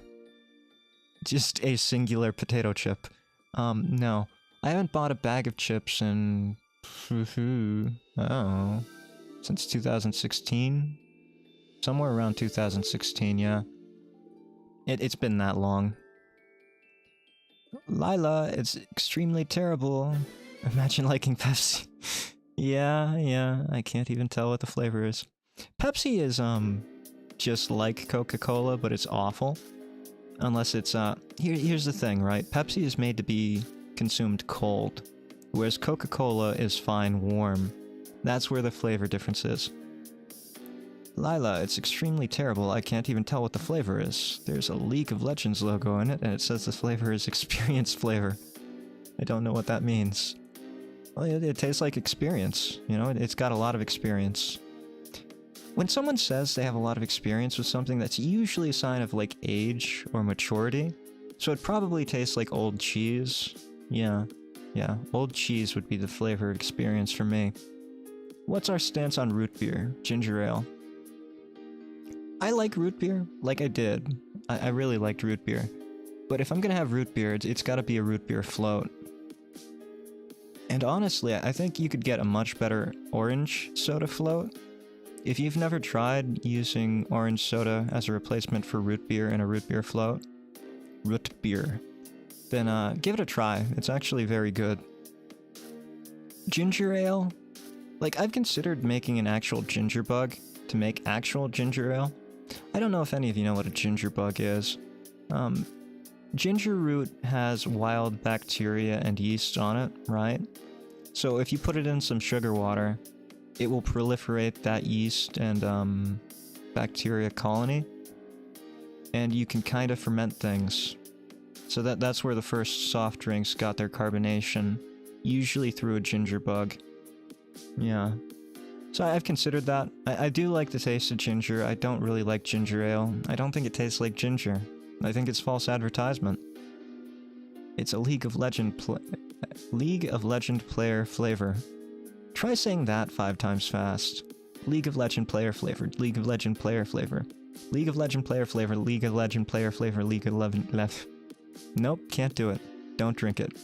Just a singular potato chip. No. I haven't bought a bag of chips in... oh... since 2016? Somewhere around 2016, yeah. It's been that long. Lila, it's extremely terrible. Imagine liking Pepsi. Yeah, I can't even tell what the flavor is. Pepsi is, just like Coca-Cola, but it's awful. Unless it's, here's the thing, right? Pepsi is made to be consumed cold, whereas Coca-Cola is fine warm. That's where the flavor difference is. Lila, it's extremely terrible. I can't even tell what the flavor is. There's a League of Legends logo in it, and it says the flavor is experience flavor. I don't know what that means. Well, it tastes like experience, you know? It's got a lot of experience. When someone says they have a lot of experience with something, that's usually a sign of, like, age or maturity. So it probably tastes like old cheese. Yeah, old cheese would be the flavor experience for me. What's our stance on root beer? Ginger ale. I like root beer, like I did. I really liked root beer. But if I'm gonna have root beer, it's gotta be a root beer float. And honestly, I think you could get a much better orange soda float. If you've never tried using orange soda as a replacement for root beer in a root beer float, then give it a try. It's actually very good. Ginger ale? Like, I've considered making an actual ginger bug to make actual ginger ale. I don't know if any of you know what a ginger bug is. Ginger root has wild bacteria and yeast on it, right? So if you put it in some sugar water, it will proliferate that yeast and bacteria colony, and you can kind of ferment things. So that's where the first soft drinks got their carbonation, usually through a ginger bug. Yeah. So I've considered that. I do like the taste of ginger. I don't really like ginger ale. I don't think it tastes like ginger. I think it's false advertisement. It's a League of Legend player flavor. Try saying that 5 times fast. League of Legend player flavor. League of Legend player flavor. League of Legend player flavor. League of Legend player flavor. League of Legend. Nope, can't do it. Don't drink it.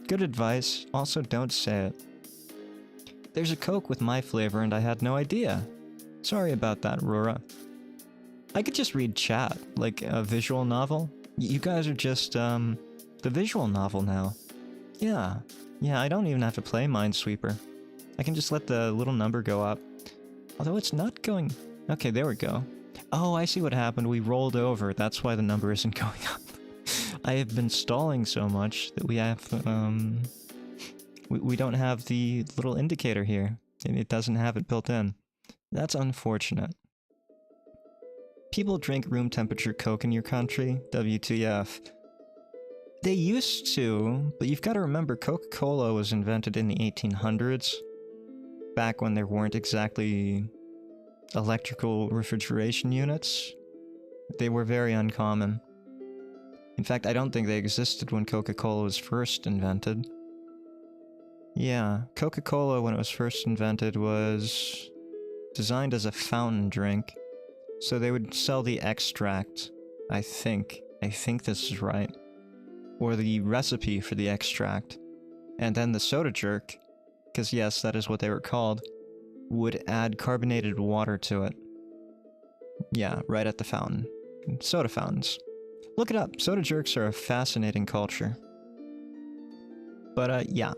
Good advice. Also, don't say it. There's a Coke with my flavor and I had no idea. Sorry about that, Rora. I could just read chat, like a visual novel. You guys are just, the visual novel now. Yeah, I don't even have to play Minesweeper. I can just let the little number go up. Although it's not going... Okay, there we go. Oh, I see what happened. We rolled over. That's why the number isn't going up. I have been stalling so much that we have, we don't have the little indicator here. It doesn't have it built in. That's unfortunate. People drink room temperature Coke in your country? WTF. They used to, but you've got to remember Coca-Cola was invented in the 1800s. Back when there weren't exactly electrical refrigeration units. They were very uncommon. In fact, I don't think they existed when Coca-Cola was first invented. Yeah, Coca-Cola, when it was first invented, was designed as a fountain drink. So they would sell the extract, I think this is right. Or the recipe for the extract. And then the soda jerk, because yes, that is what they were called, would add carbonated water to it. Yeah, right at the fountain. Soda fountains. Look it up, soda jerks are a fascinating culture. But yeah,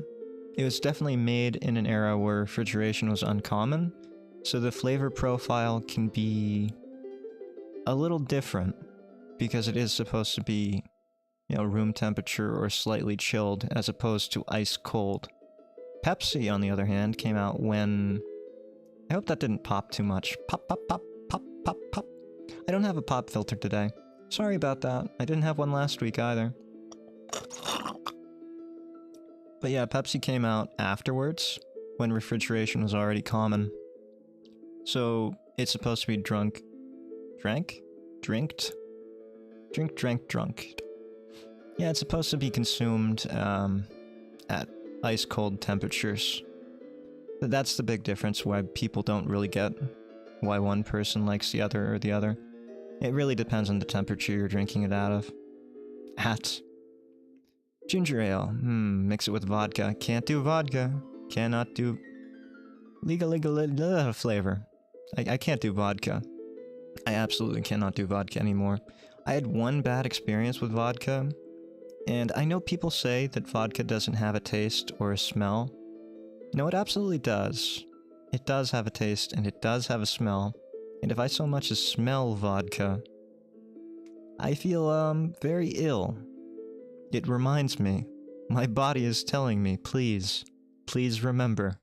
it was definitely made in an era where refrigeration was uncommon, so the flavor profile can be a little different, because it is supposed to be, you know, room temperature or slightly chilled, as opposed to ice cold. Pepsi, on the other hand, came out when... I hope that didn't pop too much. Pop, pop, pop, pop, pop, pop. I don't have a pop filter today. Sorry about that. I didn't have one last week either. But yeah, Pepsi came out afterwards, when refrigeration was already common. So, it's supposed to be drunk... Drank? Drinked? Drink, drank, drunk. Yeah, it's supposed to be consumed, at ice-cold temperatures. But that's the big difference why people don't really get why one person likes the other or the other. It really depends on the temperature you're drinking it out of. Ginger ale. Mix it with vodka. Can't do vodka. Cannot do... Legal flavor. I can't do vodka. I absolutely cannot do vodka anymore. I had one bad experience with vodka, and I know people say that vodka doesn't have a taste or a smell. No, it absolutely does. It does have a taste, and it does have a smell. And if I so much as smell vodka, I feel, very ill. It reminds me. My body is telling me, please remember.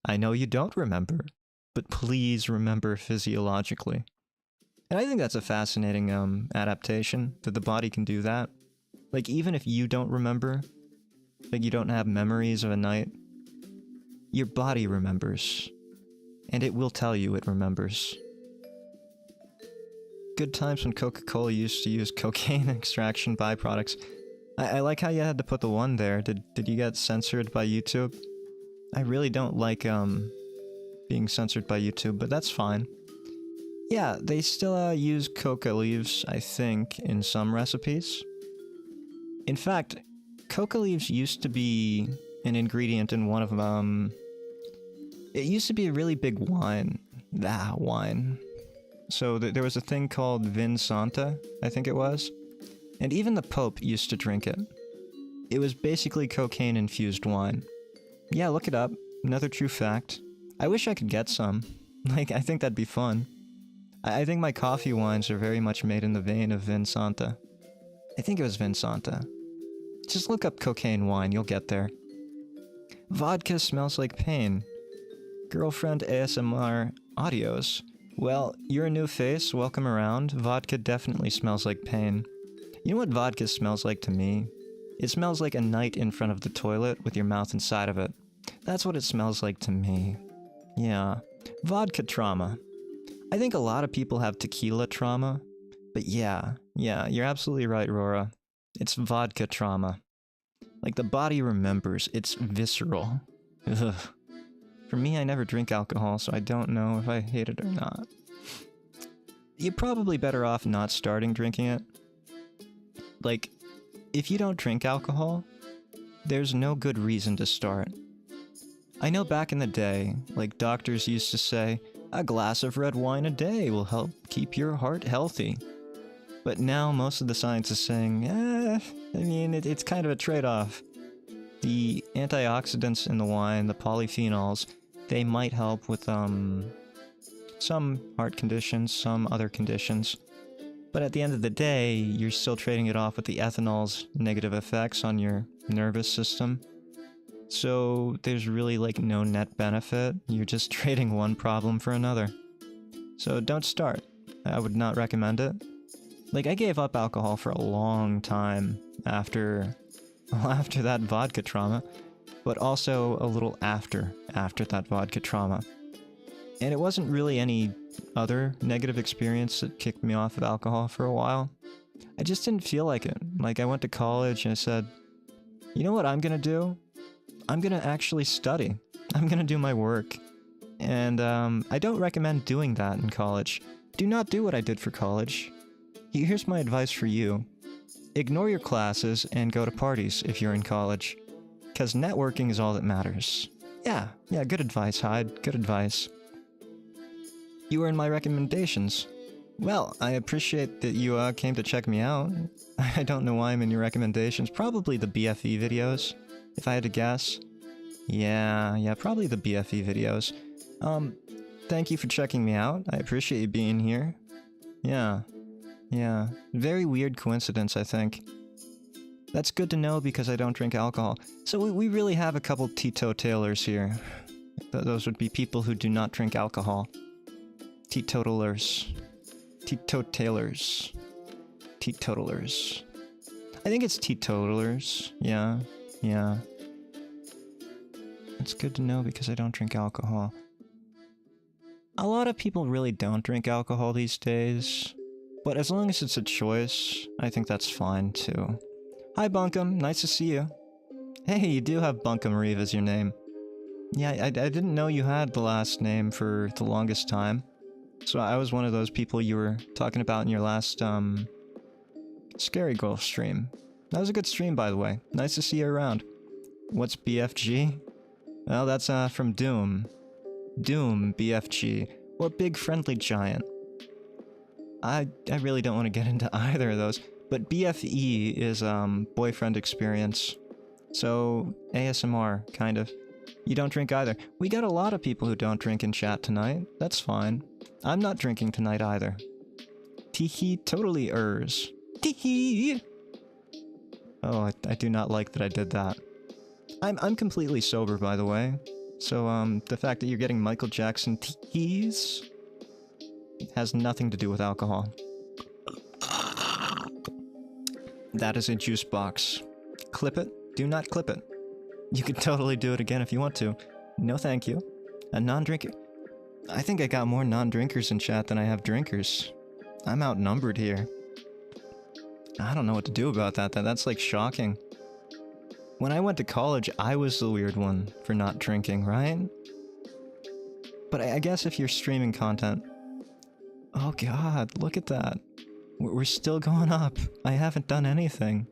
I know you don't remember, but please remember physiologically. And I think that's a fascinating, adaptation, that the body can do that. Like, even if you don't remember, like you don't have memories of a night, your body remembers. And it will tell you it remembers. Good times when Coca-Cola used to use cocaine extraction byproducts. I like how you had to put the 1 there. Did you get censored by YouTube? I really don't like, being censored by YouTube, but that's fine. Yeah, they still, use coca leaves, I think, in some recipes. In fact, coca leaves used to be an ingredient in one of them. It used to be a really big wine. Wine. So there was a thing called Vin Santa, I think it was. And even the Pope used to drink it. It was basically cocaine-infused wine. Yeah, look it up. Another true fact. I wish I could get some. Like, I think that'd be fun. I think my coffee wines are very much made in the vein of Vin Santa. I think it was Vin Santa. Just look up cocaine wine, you'll get there. Vodka smells like pain. Girlfriend ASMR audios. Well, you're a new face, welcome around. Vodka definitely smells like pain. You know what vodka smells like to me? It smells like a night in front of the toilet with your mouth inside of it. That's what it smells like to me. Yeah. Vodka trauma. I think a lot of people have tequila trauma. But yeah, you're absolutely right, Rora. It's vodka trauma. Like, the body remembers. It's visceral. Ugh. For me, I never drink alcohol, so I don't know if I hate it or not. You're probably better off not starting drinking it. Like, if you don't drink alcohol, there's no good reason to start. I know back in the day, like, doctors used to say, a glass of red wine a day will help keep your heart healthy. But now most of the science is saying, it's kind of a trade-off. The antioxidants in the wine, the polyphenols, they might help with some heart conditions, some other conditions. But at the end of the day, you're still trading it off with the ethanol's negative effects on your nervous system. So there's really like no net benefit. You're just trading one problem for another. So don't start. I would not recommend it. Like, I gave up alcohol for a long time after that vodka trauma, but also a little after that vodka trauma. And it wasn't really any other negative experience that kicked me off of alcohol for a while. I just didn't feel like it. Like, I went to college and I said, you know what I'm gonna do? I'm gonna actually study. I'm gonna do my work. And I don't recommend doing that in college. Do not do what I did for college. Here's my advice for you. Ignore your classes and go to parties if you're in college. Because networking is all that matters. Yeah, good advice, Hyde. Good advice. You were in my recommendations. Well, I appreciate that you came to check me out. I don't know why I'm in your recommendations. Probably the BFE videos, if I had to guess. Yeah, probably the BFE videos. Thank you for checking me out. I appreciate you being here. Yeah. Very weird coincidence, I think. That's good to know because I don't drink alcohol. So we really have a couple teetotalers here. Those would be people who do not drink alcohol. Teetotalers. Teetotalers. Teetotalers. I think it's teetotalers. Yeah. It's good to know because I don't drink alcohol. A lot of people really don't drink alcohol these days. But as long as it's a choice, I think that's fine too. Hi Bunkum, nice to see you. Hey, you do have Bunkum Reeve as your name. Yeah, I didn't know you had the last name for the longest time. So I was one of those people you were talking about in your last, Scary Girl stream. That was a good stream, by the way. Nice to see you around. What's BFG? Well, that's, from Doom. Doom BFG. Or Big Friendly Giant. I really don't want to get into either of those, but BFE is, boyfriend experience. So, ASMR, kind of. You don't drink either. We got a lot of people who don't drink in chat tonight. That's fine. I'm not drinking tonight either. Teehee totally ers. Teehee! Oh, I do not like that I did that. I'm completely sober, by the way. So, the fact that you're getting Michael Jackson teehees has nothing to do with alcohol. That is a juice box. Clip it. Do not clip it. You can totally do it again if you want to. No thank you. A non-drinker. I think I got more non-drinkers in chat than I have drinkers. I'm outnumbered here. I don't know what to do about that. That's like shocking. When I went to college, I was the weird one for not drinking, right? But I guess if you're streaming content... Oh god, look at that. We're still going up. I haven't done anything.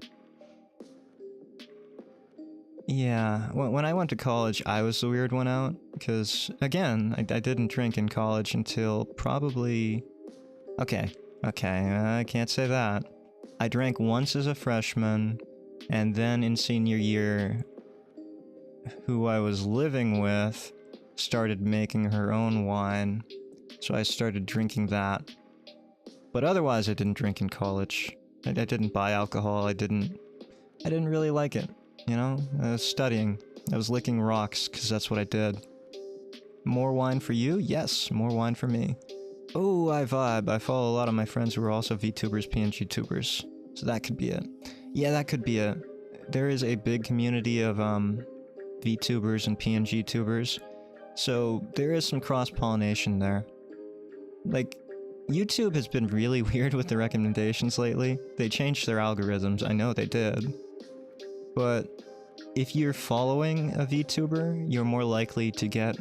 Yeah, when I went to college, I was the weird one out. Because, again, I didn't drink in college until probably... Okay, I can't say that. I drank once as a freshman, and then in senior year, who I was living with started making her own wine. So I started drinking that. But otherwise I didn't drink in college. I didn't buy alcohol, I didn't really like it, you know? I was studying. I was licking rocks, because that's what I did. More wine for you? Yes, more wine for me. Oh, I vibe. I follow a lot of my friends who are also VTubers, PNG tubers. So that could be it. Yeah, that could be it. There is a big community of, VTubers and PNG tubers. So there is some cross-pollination there. Like, YouTube has been really weird with the recommendations lately. They changed their algorithms, I know they did. but if you're following a VTuber, you're more likely to get,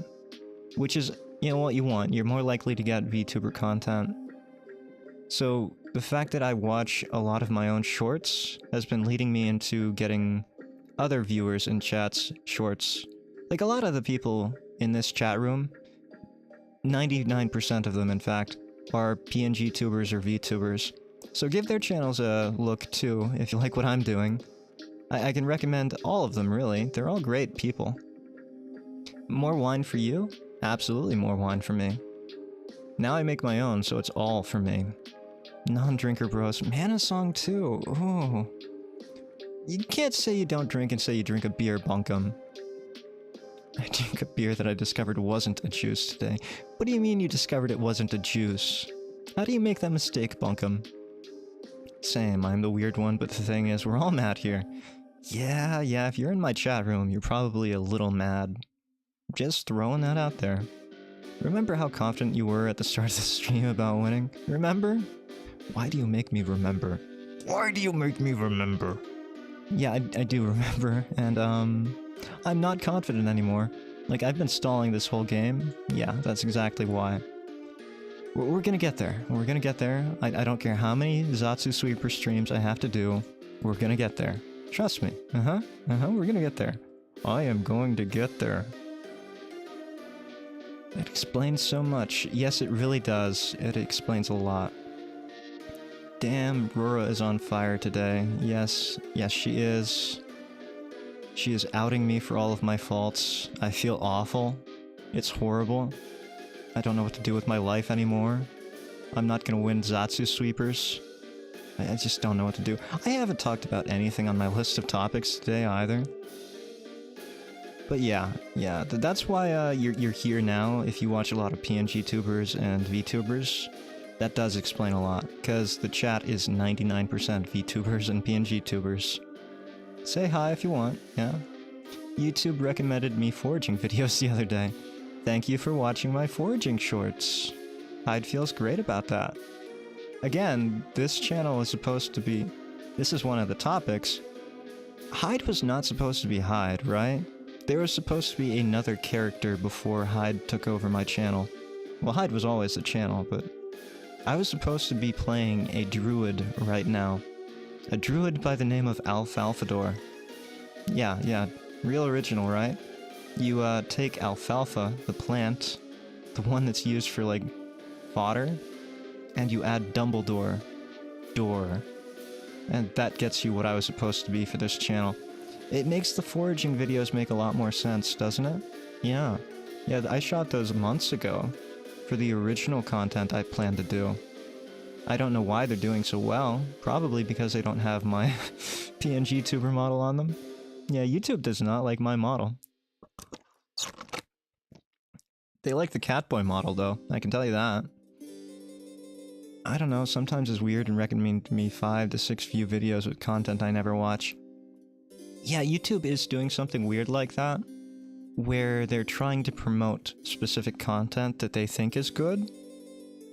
which is, you know, what you want, you're more likely to get VTuber content. So the fact that I watch a lot of my own shorts has been leading me into getting other viewers in chat's shorts. Like a lot of the people in this chat room, 99% of them in fact, are PNG tubers or VTubers. So give their channels a look too, if you like what I'm doing. I can recommend all of them, really. They're all great people. More wine for you? Absolutely more wine for me. Now I make my own, so it's all for me. Non-drinker bros. Mana song too. Ooh. You can't say you don't drink and say you drink a beer, bunkum. I drink a beer that I discovered wasn't a juice today. What do you mean you discovered it wasn't a juice? How do you make that mistake, bunkum? Same, I'm the weird one, but the thing is, we're all mad here. Yeah, if you're in my chat room, you're probably a little mad. Just throwing that out there. Remember how confident you were at the start of the stream about winning? Remember? Why do you make me remember? Why do you make me remember? Yeah, I do remember, and I'm not confident anymore. Like, I've been stalling this whole game. Yeah, that's exactly why. We're gonna get there. We're gonna get there. I don't care how many Zatstu-Sweeper streams I have to do. We're gonna get there. Trust me. We're gonna get there. I am going to get there. It explains so much. Yes, it really does. It explains a lot. Damn, Rora is on fire today. Yes, she is. She is outing me for all of my faults. I feel awful. It's horrible. I don't know what to do with my life anymore. I'm not gonna win Zatsu-Sweepers. I just don't know what to do. I haven't talked about anything on my list of topics today either. But yeah, that's why you're here now if you watch a lot of PNG tubers and VTubers. That does explain a lot, because the chat is 99% VTubers and PNG tubers. Say hi if you want, yeah. YouTube recommended me foraging videos the other day. Thank you for watching my foraging shorts. Hyde feels great about that. Again, this channel is supposed to be... This is one of the topics. Hyde was not supposed to be Hyde, right? There was supposed to be another character before Hyde took over my channel. Well, Hyde was always the channel, but... I was supposed to be playing a druid right now. A druid by the name of Alfalfador. Yeah, real original, right? You take alfalfa, the plant, the one that's used for, like, fodder, and you add Dumbledore, door. And that gets you what I was supposed to be for this channel. It makes the foraging videos make a lot more sense, doesn't it? Yeah, I shot those months ago for the original content I planned to do. I don't know why they're doing so well. Probably because they don't have my PNG tuber model on them. Yeah, YouTube does not like my model. They like the Catboy model, though. I can tell you that. I don't know, sometimes it's weird and recommend me 5 to 6 view videos with content I never watch. Yeah, YouTube is doing something weird like that, where they're trying to promote specific content that they think is good.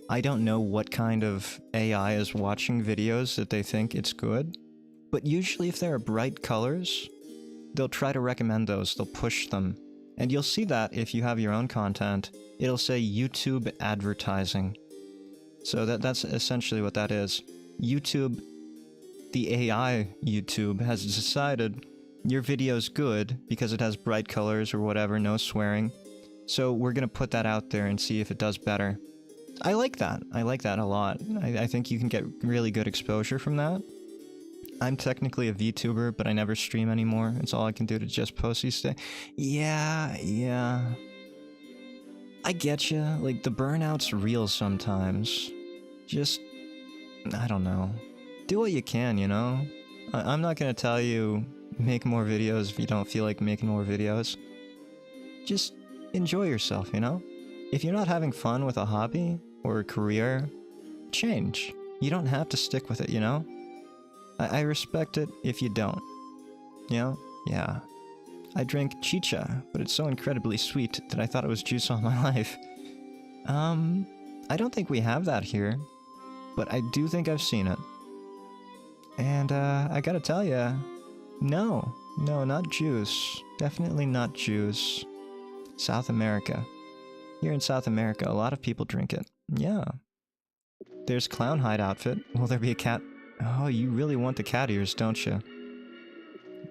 I don't know what kind of AI is watching videos that they think it's good, but usually if there are bright colors, they'll try to recommend those, they'll push them. And you'll see that if you have your own content, it'll say YouTube advertising. So that's essentially what that is. YouTube, the AI YouTube, has decided your video's good because it has bright colors or whatever, no swearing. So we're gonna put that out there and see if it does better. I like that. I like that a lot. I think you can get really good exposure from that. I'm technically a VTuber, but I never stream anymore. It's all I can do to just post these days. Yeah. I get you. Like, the burnout's real sometimes. Just... I don't know. Do what you can, you know? I'm not gonna tell you make more videos if you don't feel like making more videos. Just enjoy yourself, you know? If you're not having fun with a hobby or a career, change. You don't have to stick with it, you know? I respect it if you don't. You know? Yeah. I drank chicha, but it's so incredibly sweet that I thought it was juice all my life. I don't think we have that here, but I do think I've seen it. And, I gotta tell ya, No, not juice. Definitely not juice. South America. Here in South America, a lot of people drink it. Yeah. There's Clown Hyde outfit. Will there be a cat? Oh, you really want the cat ears, don't you?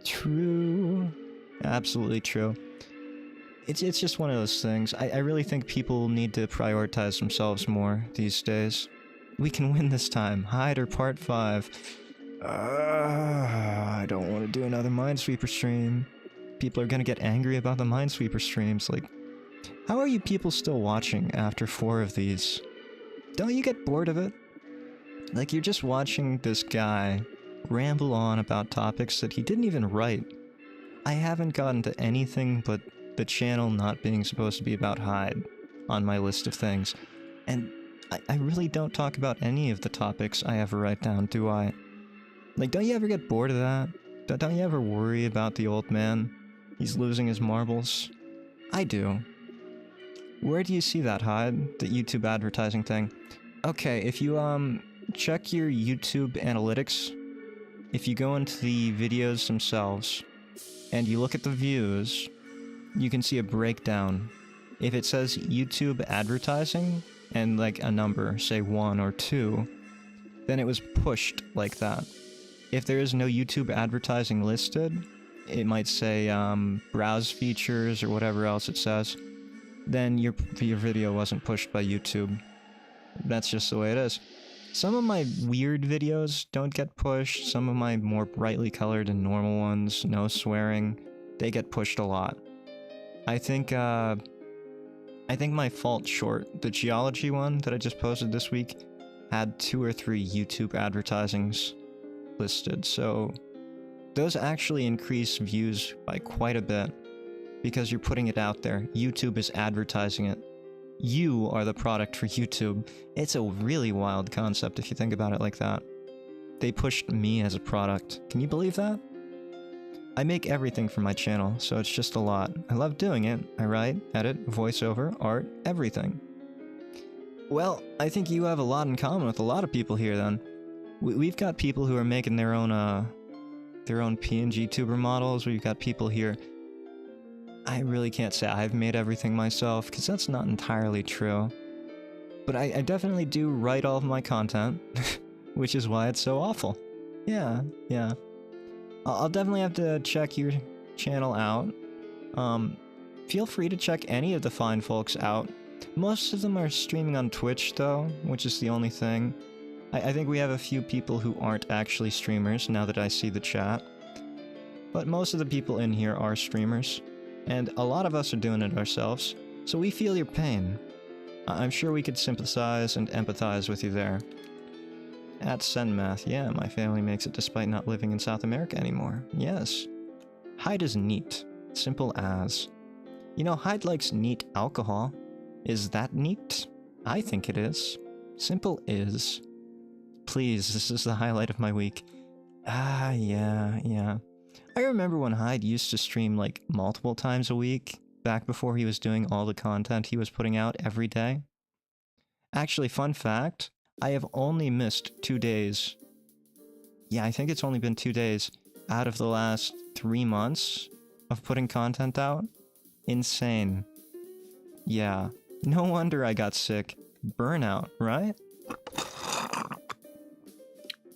True. Absolutely true. It's just one of those things. I really think people need to prioritize themselves more these days. We can win this time. Hyde or part 5. I don't want to do another Minesweeper stream. People are gonna get angry about the Minesweeper streams. Like, how are you people still watching after 4 of these? Don't you get bored of it? Like, you're just watching this guy ramble on about topics that he didn't even write. I haven't gotten to anything but the channel not being supposed to be about Hyde on my list of things. And I really don't talk about any of the topics I ever write down, do I? Like, don't you ever get bored of that? Don't you ever worry about the old man? He's losing his marbles? I do. Where do you see that, Hyde? The YouTube advertising thing? Okay, if you, check your YouTube analytics, if you go into the videos themselves, and you look at the views, you can see a breakdown. If it says YouTube advertising, and like a number, say 1 or 2, then it was pushed like that. If there is no YouTube advertising listed, it might say browse features or whatever else it says, then your video wasn't pushed by YouTube. That's just the way it is. Some of my weird videos don't get pushed, some of my more brightly colored and normal ones, no swearing, they get pushed a lot. I think my fault short, the geology one that I just posted this week, had 2 or 3 YouTube advertisings listed, so those actually increase views by quite a bit because you're putting it out there. YouTube is advertising it. You are the product for YouTube. It's a really wild concept if you think about it like that. They pushed me as a product. Can you believe that? I make everything for my channel, so it's just a lot. I love doing it. I write, edit, voiceover, art, everything. Well, I think you have a lot in common with a lot of people here then. We've got people who are making their own PNG tuber models. We've got people here. I really can't say I've made everything myself, because that's not entirely true. But I definitely do write all of my content, which is why it's so awful. Yeah. I'll definitely have to check your channel out. Feel free to check any of the fine folks out. Most of them are streaming on Twitch though, which is the only thing. I think we have a few people who aren't actually streamers now that I see the chat. But most of the people in here are streamers. And a lot of us are doing it ourselves, so we feel your pain. I'm sure we could sympathize and empathize with you there. At Senmath, yeah, my family makes it despite not living in South America anymore. Yes. Hyde is neat. Simple as. You know, Hyde likes neat alcohol. Is that neat? I think it is. Simple is. Please, this is the highlight of my week. Yeah. I remember when Hyde used to stream like multiple times a week, back before he was doing all the content he was putting out every day. Actually, fun fact, I have only missed 2 days. Yeah, I think it's only been 2 days out of the last 3 months of putting content out. Insane. Yeah, no wonder I got sick. Burnout, right?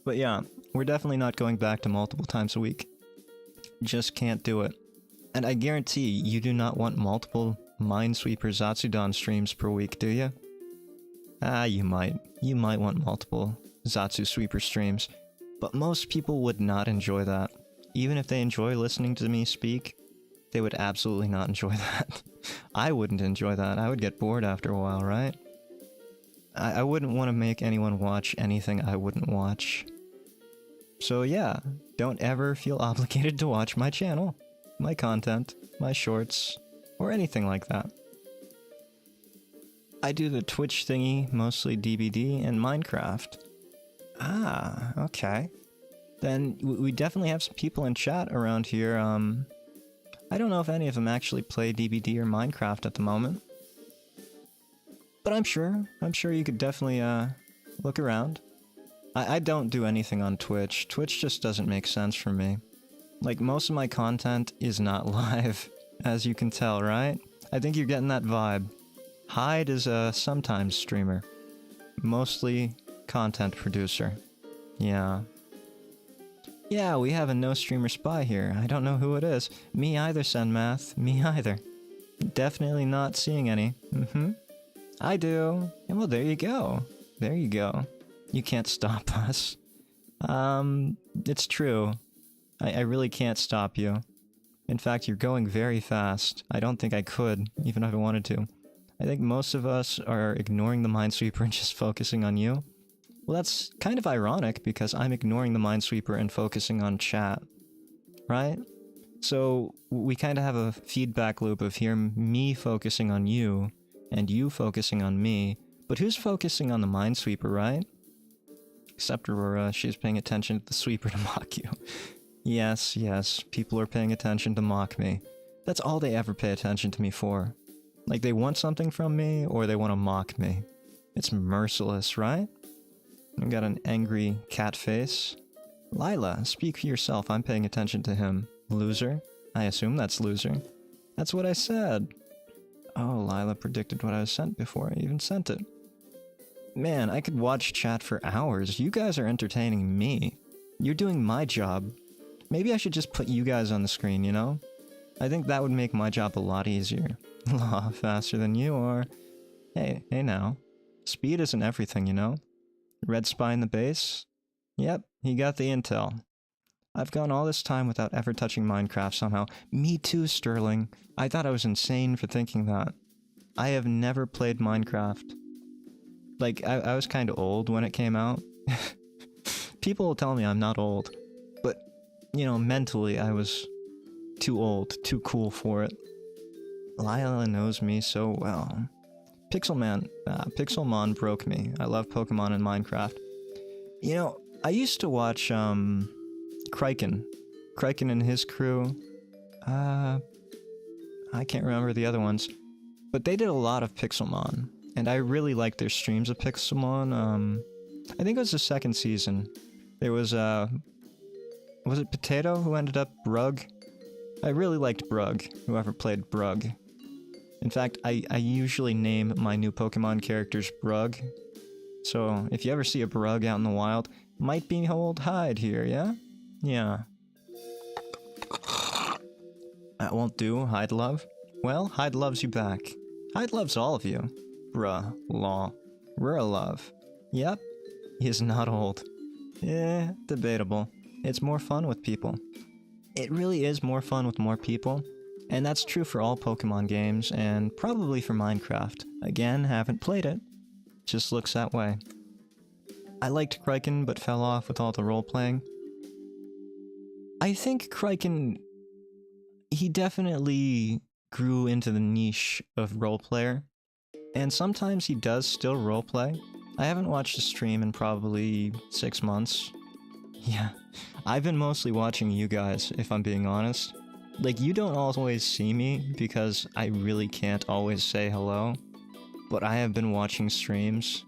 But yeah, we're definitely not going back to multiple times a week. Just can't do it. And I guarantee you do not want multiple Minesweeper Zatsu-Dan streams per week, do you? You might. You might want multiple Zatsu-Sweeper streams. But most people would not enjoy that. Even if they enjoy listening to me speak, they would absolutely not enjoy that. I wouldn't enjoy that. I would get bored after a while, right? I wouldn't want to make anyone watch anything I wouldn't watch. So yeah, don't ever feel obligated to watch my channel, my content, my shorts, or anything like that. I do the Twitch thingy, mostly DBD and Minecraft. Ah, okay. Then we definitely have some people in chat around here. I don't know if any of them actually play DBD or Minecraft at the moment. But I'm sure you could definitely look around. I don't do anything on Twitch. Twitch just doesn't make sense for me. Like, most of my content is not live, as you can tell, right? I think you're getting that vibe. Hyde is a sometimes streamer. Mostly content producer. Yeah. Yeah, we have a no streamer spy here. I don't know who it is. Me either, Senmath. Me either. Definitely not seeing any. I do. And well, there you go. There you go. You can't stop us. It's true. I really can't stop you. In fact, you're going very fast. I don't think I could, even if I wanted to. I think most of us are ignoring the minesweeper and just focusing on you. Well, that's kind of ironic because I'm ignoring the minesweeper and focusing on chat. Right? So we kind of have a feedback loop of here me focusing on you and you focusing on me. But who's focusing on the minesweeper, right? Except Aurora, she's paying attention to the sweeper to mock you. Yes, yes, people are paying attention to mock me. That's all they ever pay attention to me for. Like, they want something from me, or they want to mock me. It's merciless, right? I've got an angry cat face. Lila, speak for yourself, I'm paying attention to him. Loser? I assume that's loser. That's what I said. Oh, Lila predicted what I was sent before I even sent it. Man, I could watch chat for hours. You guys are entertaining me. You're doing my job. Maybe I should just put you guys on the screen, you know? I think that would make my job a lot easier. A lot faster than you are. Hey now. Speed isn't everything, you know? Red spy in the base? Yep, he got the intel. I've gone all this time without ever touching Minecraft somehow. Me too, Sterling. I thought I was insane for thinking that. I have never played Minecraft. Like, I was kind of old when it came out. People will tell me I'm not old. But, you know, mentally I was too old, too cool for it. Lila knows me so well. Pixelmon broke me. I love Pokemon and Minecraft. You know, I used to watch, Kryken. Kryken and his crew. I can't remember the other ones. But they did a lot of Pixelmon. And I really liked their streams of Pixelmon. I think it was the second season. There was it Potato who ended up Brug? I really liked Brug, whoever played Brug. In fact, I usually name my new Pokemon characters Brug. So, if you ever see a Brug out in the wild, might be old Hyde here, yeah? Yeah. That won't do, Hyde love. Well, Hyde loves you back. Hyde loves all of you. Bruh, law. We're a love. Yep. He is not old. Debatable. It's more fun with people. It really is more fun with more people. And that's true for all Pokemon games, and probably for Minecraft. Again, haven't played it. Just looks that way. I liked Kryken, but fell off with all the role-playing. I think Kryken... he definitely grew into the niche of roleplayer. And sometimes he does still roleplay. I haven't watched a stream in probably 6 months. Yeah, I've been mostly watching you guys, if I'm being honest. Like, you don't always see me, because I really can't always say hello. But I have been watching streams,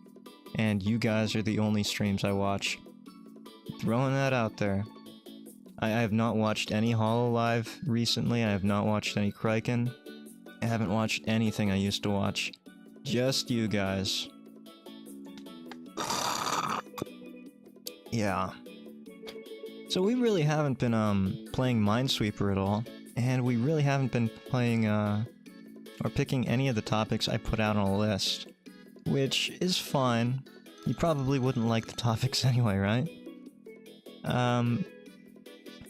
and you guys are the only streams I watch. Throwing that out there. I have not watched any Hololive recently, I have not watched any Kryken. I haven't watched anything I used to watch. Just you guys. Yeah. So we really haven't been, playing Minesweeper at all. And we really haven't been playing, or picking any of the topics I put out on a list. Which is fine. You probably wouldn't like the topics anyway, right?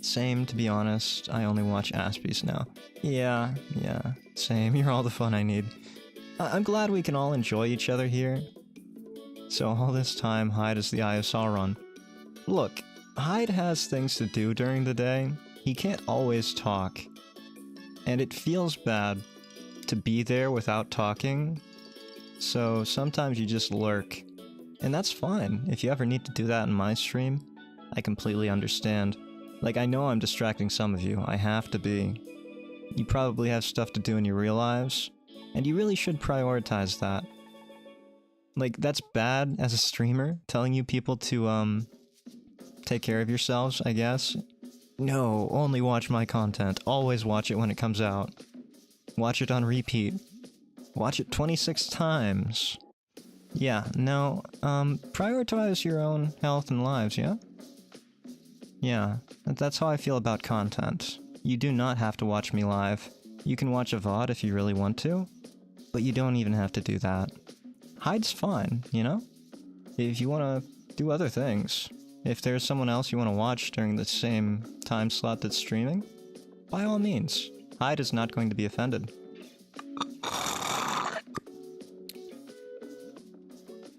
Same, to be honest. I only watch Aspies now. Yeah, same. You're all the fun I need. I'm glad we can all enjoy each other here. So all this time, Hyde is the Eye of Sauron. Look, Hyde has things to do during the day. He can't always talk. And it feels bad to be there without talking. So sometimes you just lurk. And that's fine. If you ever need to do that in my stream, I completely understand. Like, I know I'm distracting some of you. I have to be. You probably have stuff to do in your real lives. And you really should prioritize that. Like, that's bad as a streamer, telling you people to, take care of yourselves, I guess. No, only watch my content. Always watch it when it comes out. Watch it on repeat. Watch it 26 times. Yeah, no, prioritize your own health and lives, yeah? Yeah, that's how I feel about content. You do not have to watch me live. You can watch a VOD if you really want to, but you don't even have to do that. Hyde's fine, you know? If you want to do other things, if there's someone else you want to watch during the same time slot that's streaming, by all means, Hyde is not going to be offended.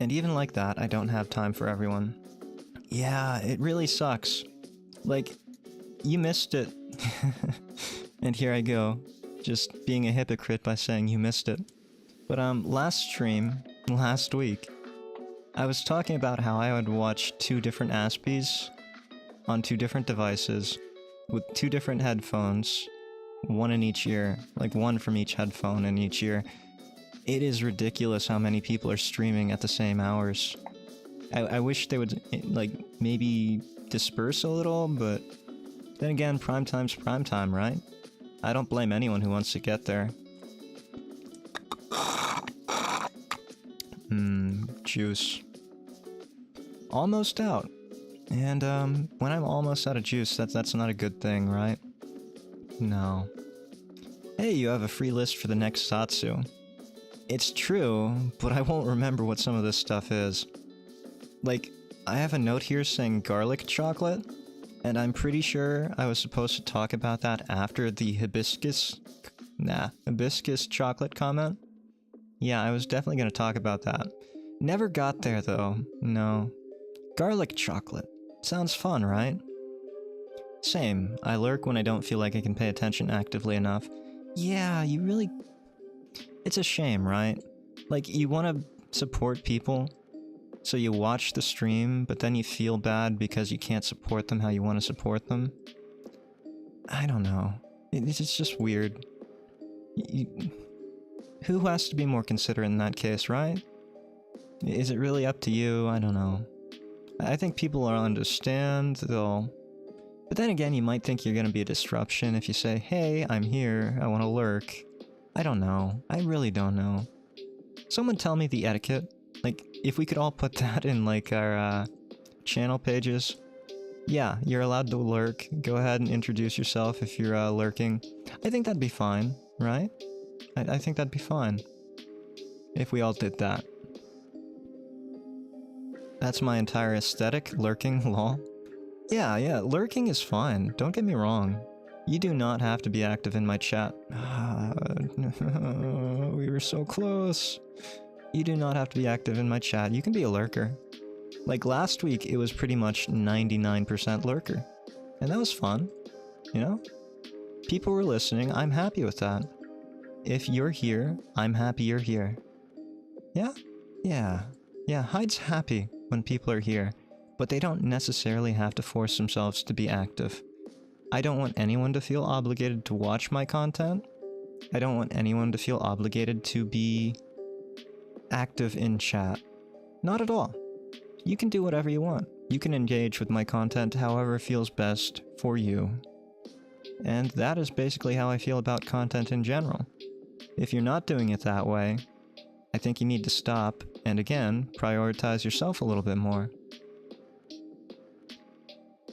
And even like that, I don't have time for everyone. Yeah, it really sucks. Like, you missed it. And here I go, just being a hypocrite by saying you missed it. But last stream, last week, I was talking about how I would watch 2 different Aspies on 2 different devices with 2 different headphones, 1 in each ear, like 1 from each headphone in each ear. It is ridiculous how many people are streaming at the same hours. I wish they would, like, maybe disperse a little, but then again, prime time's prime time, right? I don't blame anyone who wants to get there. Juice. Almost out. And, when I'm almost out of juice, that's not a good thing, right? No. Hey, you have a free list for the next Zatsu. It's true, but I won't remember what some of this stuff is. Like, I have a note here saying garlic chocolate, and I'm pretty sure I was supposed to talk about that after the hibiscus chocolate comment. Yeah, I was definitely gonna talk about that. Never got there though, no. Garlic chocolate. Sounds fun, right? Same, I lurk when I don't feel like I can pay attention actively enough. Yeah, you really... It's a shame, right? Like, you want to support people, so you watch the stream, but then you feel bad because you can't support them how you want to support them. I don't know. It's just weird. Who has to be more considerate in that case, right? Is it really up to you? I don't know. I think people will understand, they'll... But then again, you might think you're gonna be a disruption if you say, hey, I'm here, I want to lurk. I don't know. I really don't know. Someone tell me the etiquette. Like, if we could all put that in, like, our, channel pages. Yeah, you're allowed to lurk. Go ahead and introduce yourself if you're, lurking. I think that'd be fine, right? I think that'd be fine. If we all did that. That's my entire aesthetic, lurking, lol. Yeah, lurking is fine. Don't get me wrong. You do not have to be active in my chat. We were so close. You do not have to be active in my chat. You can be a lurker. Like last week, it was pretty much 99% lurker. And that was fun. You know? People were listening. I'm happy with that. If you're here, I'm happy you're here. Yeah? Yeah, Hyde's happy when people are here. But they don't necessarily have to force themselves to be active. I don't want anyone to feel obligated to watch my content. I don't want anyone to feel obligated to be active in chat. Not at all. You can do whatever you want. You can engage with my content however feels best for you. And that is basically how I feel about content in general. If you're not doing it that way, I think you need to stop, and again, prioritize yourself a little bit more.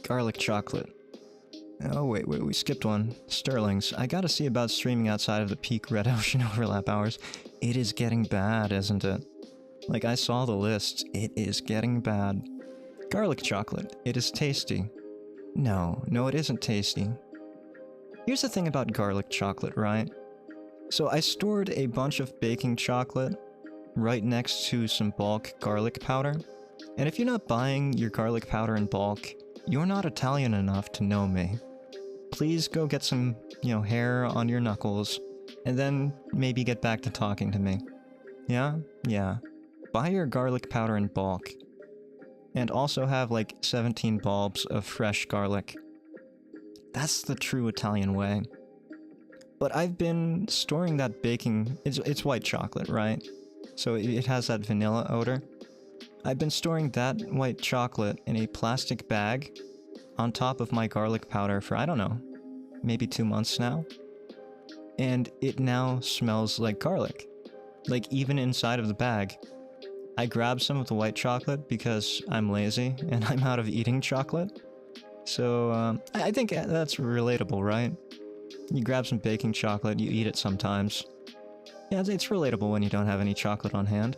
Garlic chocolate. Oh wait, we skipped one. Sterling's. I gotta see about streaming outside of the peak Red Ocean overlap hours. It is getting bad, isn't it? Like, I saw the list. It is getting bad. Garlic chocolate. It is tasty. No, it isn't tasty. Here's the thing about garlic chocolate, right? So I stored a bunch of baking chocolate right next to some bulk garlic powder. And if you're not buying your garlic powder in bulk, you're not Italian enough to know me. Please go get some, hair on your knuckles, and then maybe get back to talking to me. Yeah? Yeah. Buy your garlic powder in bulk. And also have like 17 bulbs of fresh garlic. That's the true Italian way. But I've been storing that baking... It's white chocolate, right? So it has that vanilla odor. I've been storing that white chocolate in a plastic bag on top of my garlic powder for, I don't know, maybe 2 months now. And it now smells like garlic. Like, even inside of the bag. I grabbed some of the white chocolate because I'm lazy and I'm out of eating chocolate. So, I think that's relatable, right? You grab some baking chocolate, you eat it sometimes. Yeah, it's relatable when you don't have any chocolate on hand.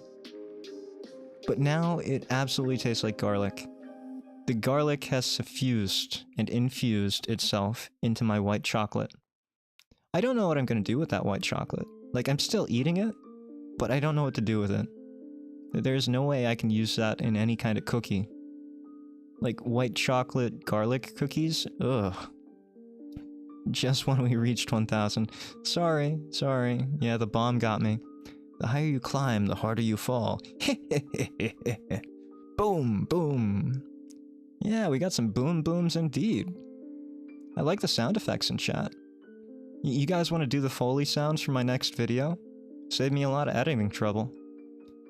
But now it absolutely tastes like garlic. The garlic has suffused and infused itself into my white chocolate. I don't know what I'm gonna do with that white chocolate. Like, I'm still eating it, but I don't know what to do with it. There's no way I can use that in any kind of cookie. Like, white chocolate garlic cookies? Ugh. Just when we reached 1,000. Sorry. Yeah, the bomb got me. The higher you climb, the harder you fall. Boom, boom. Yeah, we got some boom booms indeed. I like the sound effects in chat. You guys want to do the Foley sounds for my next video? Save me a lot of editing trouble.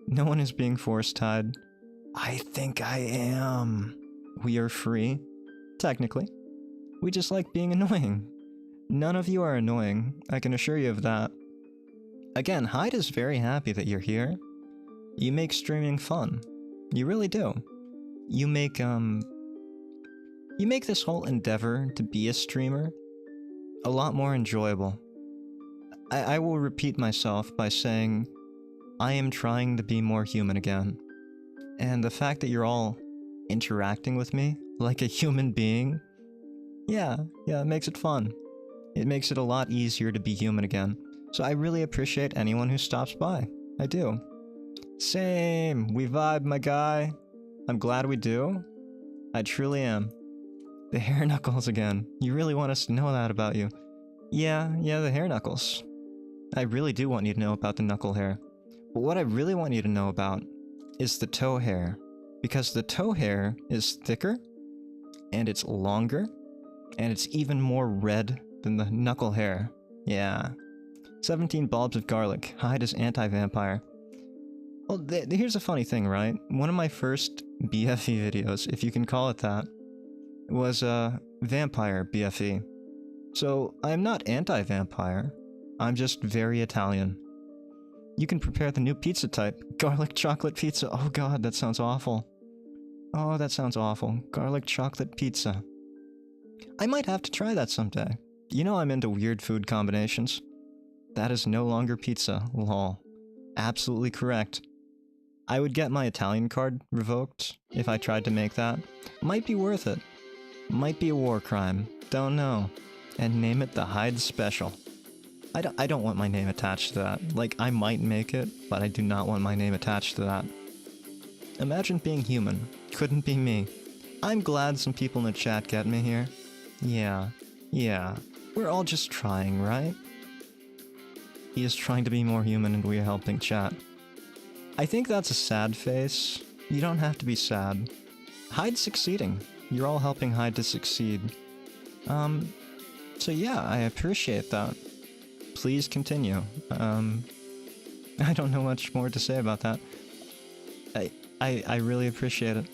No one is being forced, Hyde. I think I am. We are free. Technically. We just like being annoying. None of you are annoying, I can assure you of that. Again, Hyde is very happy that you're here. You make streaming fun. You really do. You make this whole endeavor to be a streamer a lot more enjoyable. I will repeat myself by saying, I am trying to be more human again. And the fact that you're all interacting with me like a human being, yeah, it makes it fun. It makes it a lot easier to be human again. So I really appreciate anyone who stops by. I do. Same. We vibe, my guy. I'm glad we do. I truly am. The hair knuckles again. You really want us to know that about you. Yeah, the hair knuckles. I really do want you to know about the knuckle hair. But what I really want you to know about is the toe hair. Because the toe hair is thicker, and it's longer, and it's even more red than the knuckle hair. Yeah. 17 bulbs of garlic. Hyde is anti-vampire. Well, here's a funny thing, right? One of my first BFE videos, if you can call it that, was a vampire BFE. So, I'm not anti-vampire. I'm just very Italian. You can prepare the new pizza type. Garlic chocolate pizza. Oh god, that sounds awful. Oh, that sounds awful. Garlic chocolate pizza. I might have to try that someday. You know I'm into weird food combinations. That is no longer pizza, lol. Absolutely correct. I would get my Italian card revoked if I tried to make that. Might be worth it. Might be a war crime. Don't know. And name it the Hyde Special. I don't want my name attached to that. Like, I might make it, but I do not want my name attached to that. Imagine being human. Couldn't be me. I'm glad some people in the chat get me here. Yeah. We're all just trying, right? He is trying to be more human and we are helping chat. I think that's a sad face. You don't have to be sad. Hyde's succeeding. You're all helping Hyde to succeed. So yeah, I appreciate that. Please continue. I don't know much more to say about that. I really appreciate it.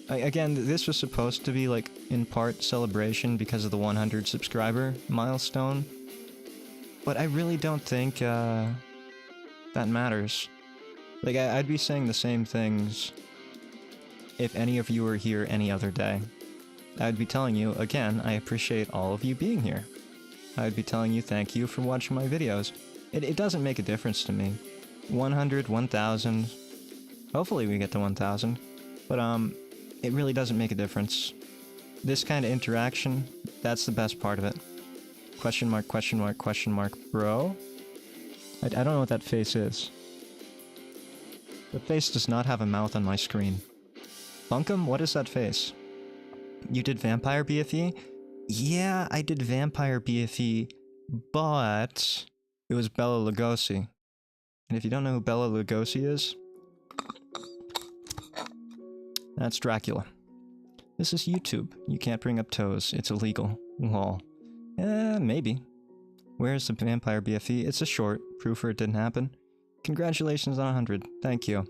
Again, this was supposed to be, like, in part celebration because of the 100 subscriber milestone. But I really don't think, that matters. Like, I'd be saying the same things if any of you were here any other day. I'd be telling you, again, I appreciate all of you being here. I'd be telling you thank you for watching my videos. It doesn't make a difference to me. 100, 1,000... Hopefully we get to 1,000. But, it really doesn't make a difference. This kind of interaction, that's the best part of it. Question mark, question mark, question mark, bro? I don't know what that face is. The face does not have a mouth on my screen. Bunkum, what is that face? You did Vampire BFE? Yeah, I did Vampire BFE, but it was Bela Lugosi. And if you don't know who Bela Lugosi is, that's Dracula. This is YouTube. You can't bring up toes. It's illegal. Lol. Maybe. Where's the Vampire BFE? It's a short. Proof for it didn't happen. Congratulations on 100. Thank you.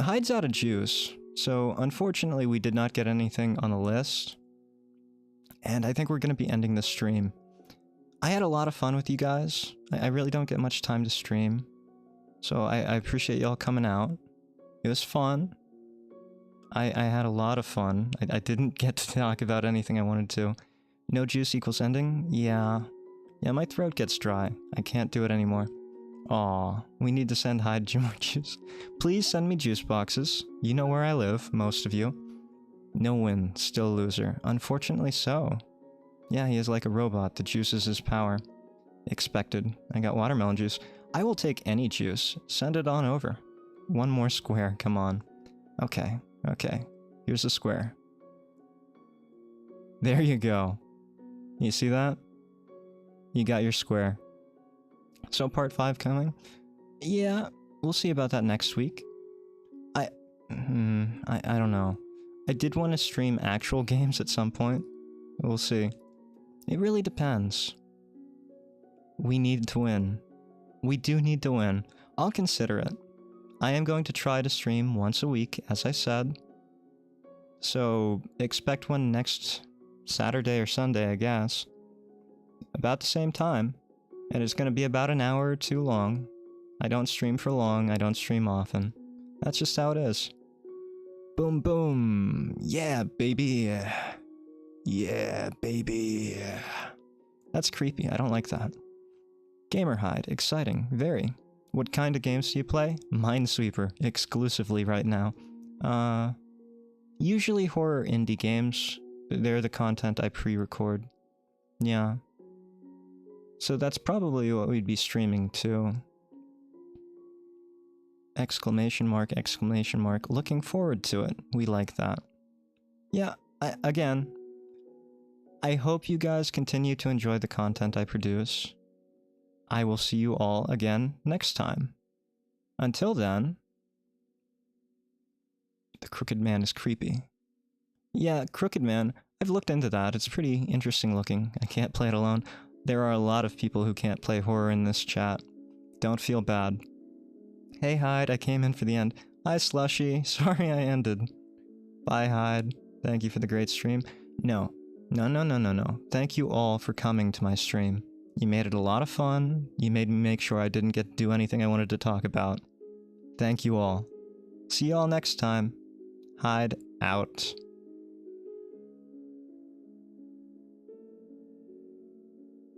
Hyde's out of juice. So, unfortunately, we did not get anything on the list. And I think we're going to be ending the stream. I had a lot of fun with you guys. I really don't get much time to stream. So I appreciate y'all coming out. It was fun. I had a lot of fun. I didn't get to talk about anything I wanted to. No juice equals ending? Yeah. Yeah, my throat gets dry. I can't do it anymore. Aw, we need to send Hyde more juice. Please send me juice boxes. You know where I live, most of you. No win, still loser. Unfortunately so. Yeah, he is like a robot. The juice is his power. Expected. I got watermelon juice. I will take any juice. Send it on over. One more square, come on. Okay, okay. Here's a square. There you go. You see that? You got your square. So part 5 coming? Yeah, we'll see about that next week. I don't know. I did want to stream actual games at some point. We'll see. It really depends. We need to win. We do need to win. I'll consider it. I am going to try to stream once a week, as I said. So, expect one next Saturday or Sunday, I guess. About the same time. And it's going to be about an hour or two long. I don't stream for long, I don't stream often. That's just how it is. Boom boom! Yeah, baby! Yeah, baby! That's creepy, I don't like that. Gamer Hyde, exciting, very. What kind of games do you play? Minesweeper, exclusively right now. Usually horror indie games. They're the content I pre-record. Yeah. So that's probably what we'd be streaming too. Exclamation mark, exclamation mark. Looking forward to it. We like that. Yeah, again, I hope you guys continue to enjoy the content I produce. I will see you all again next time. Until then, the Crooked Man is creepy. Yeah, Crooked Man, I've looked into that. It's pretty interesting looking. I can't play it alone. There are a lot of people who can't play horror in this chat. Don't feel bad. Hey Hyde, I came in for the end. Hi Slushy, sorry I ended. Bye Hyde, thank you for the great stream. No. Thank you all for coming to my stream. You made it a lot of fun. You made me make sure I didn't get to do anything I wanted to talk about. Thank you all. See you all next time. Hyde out.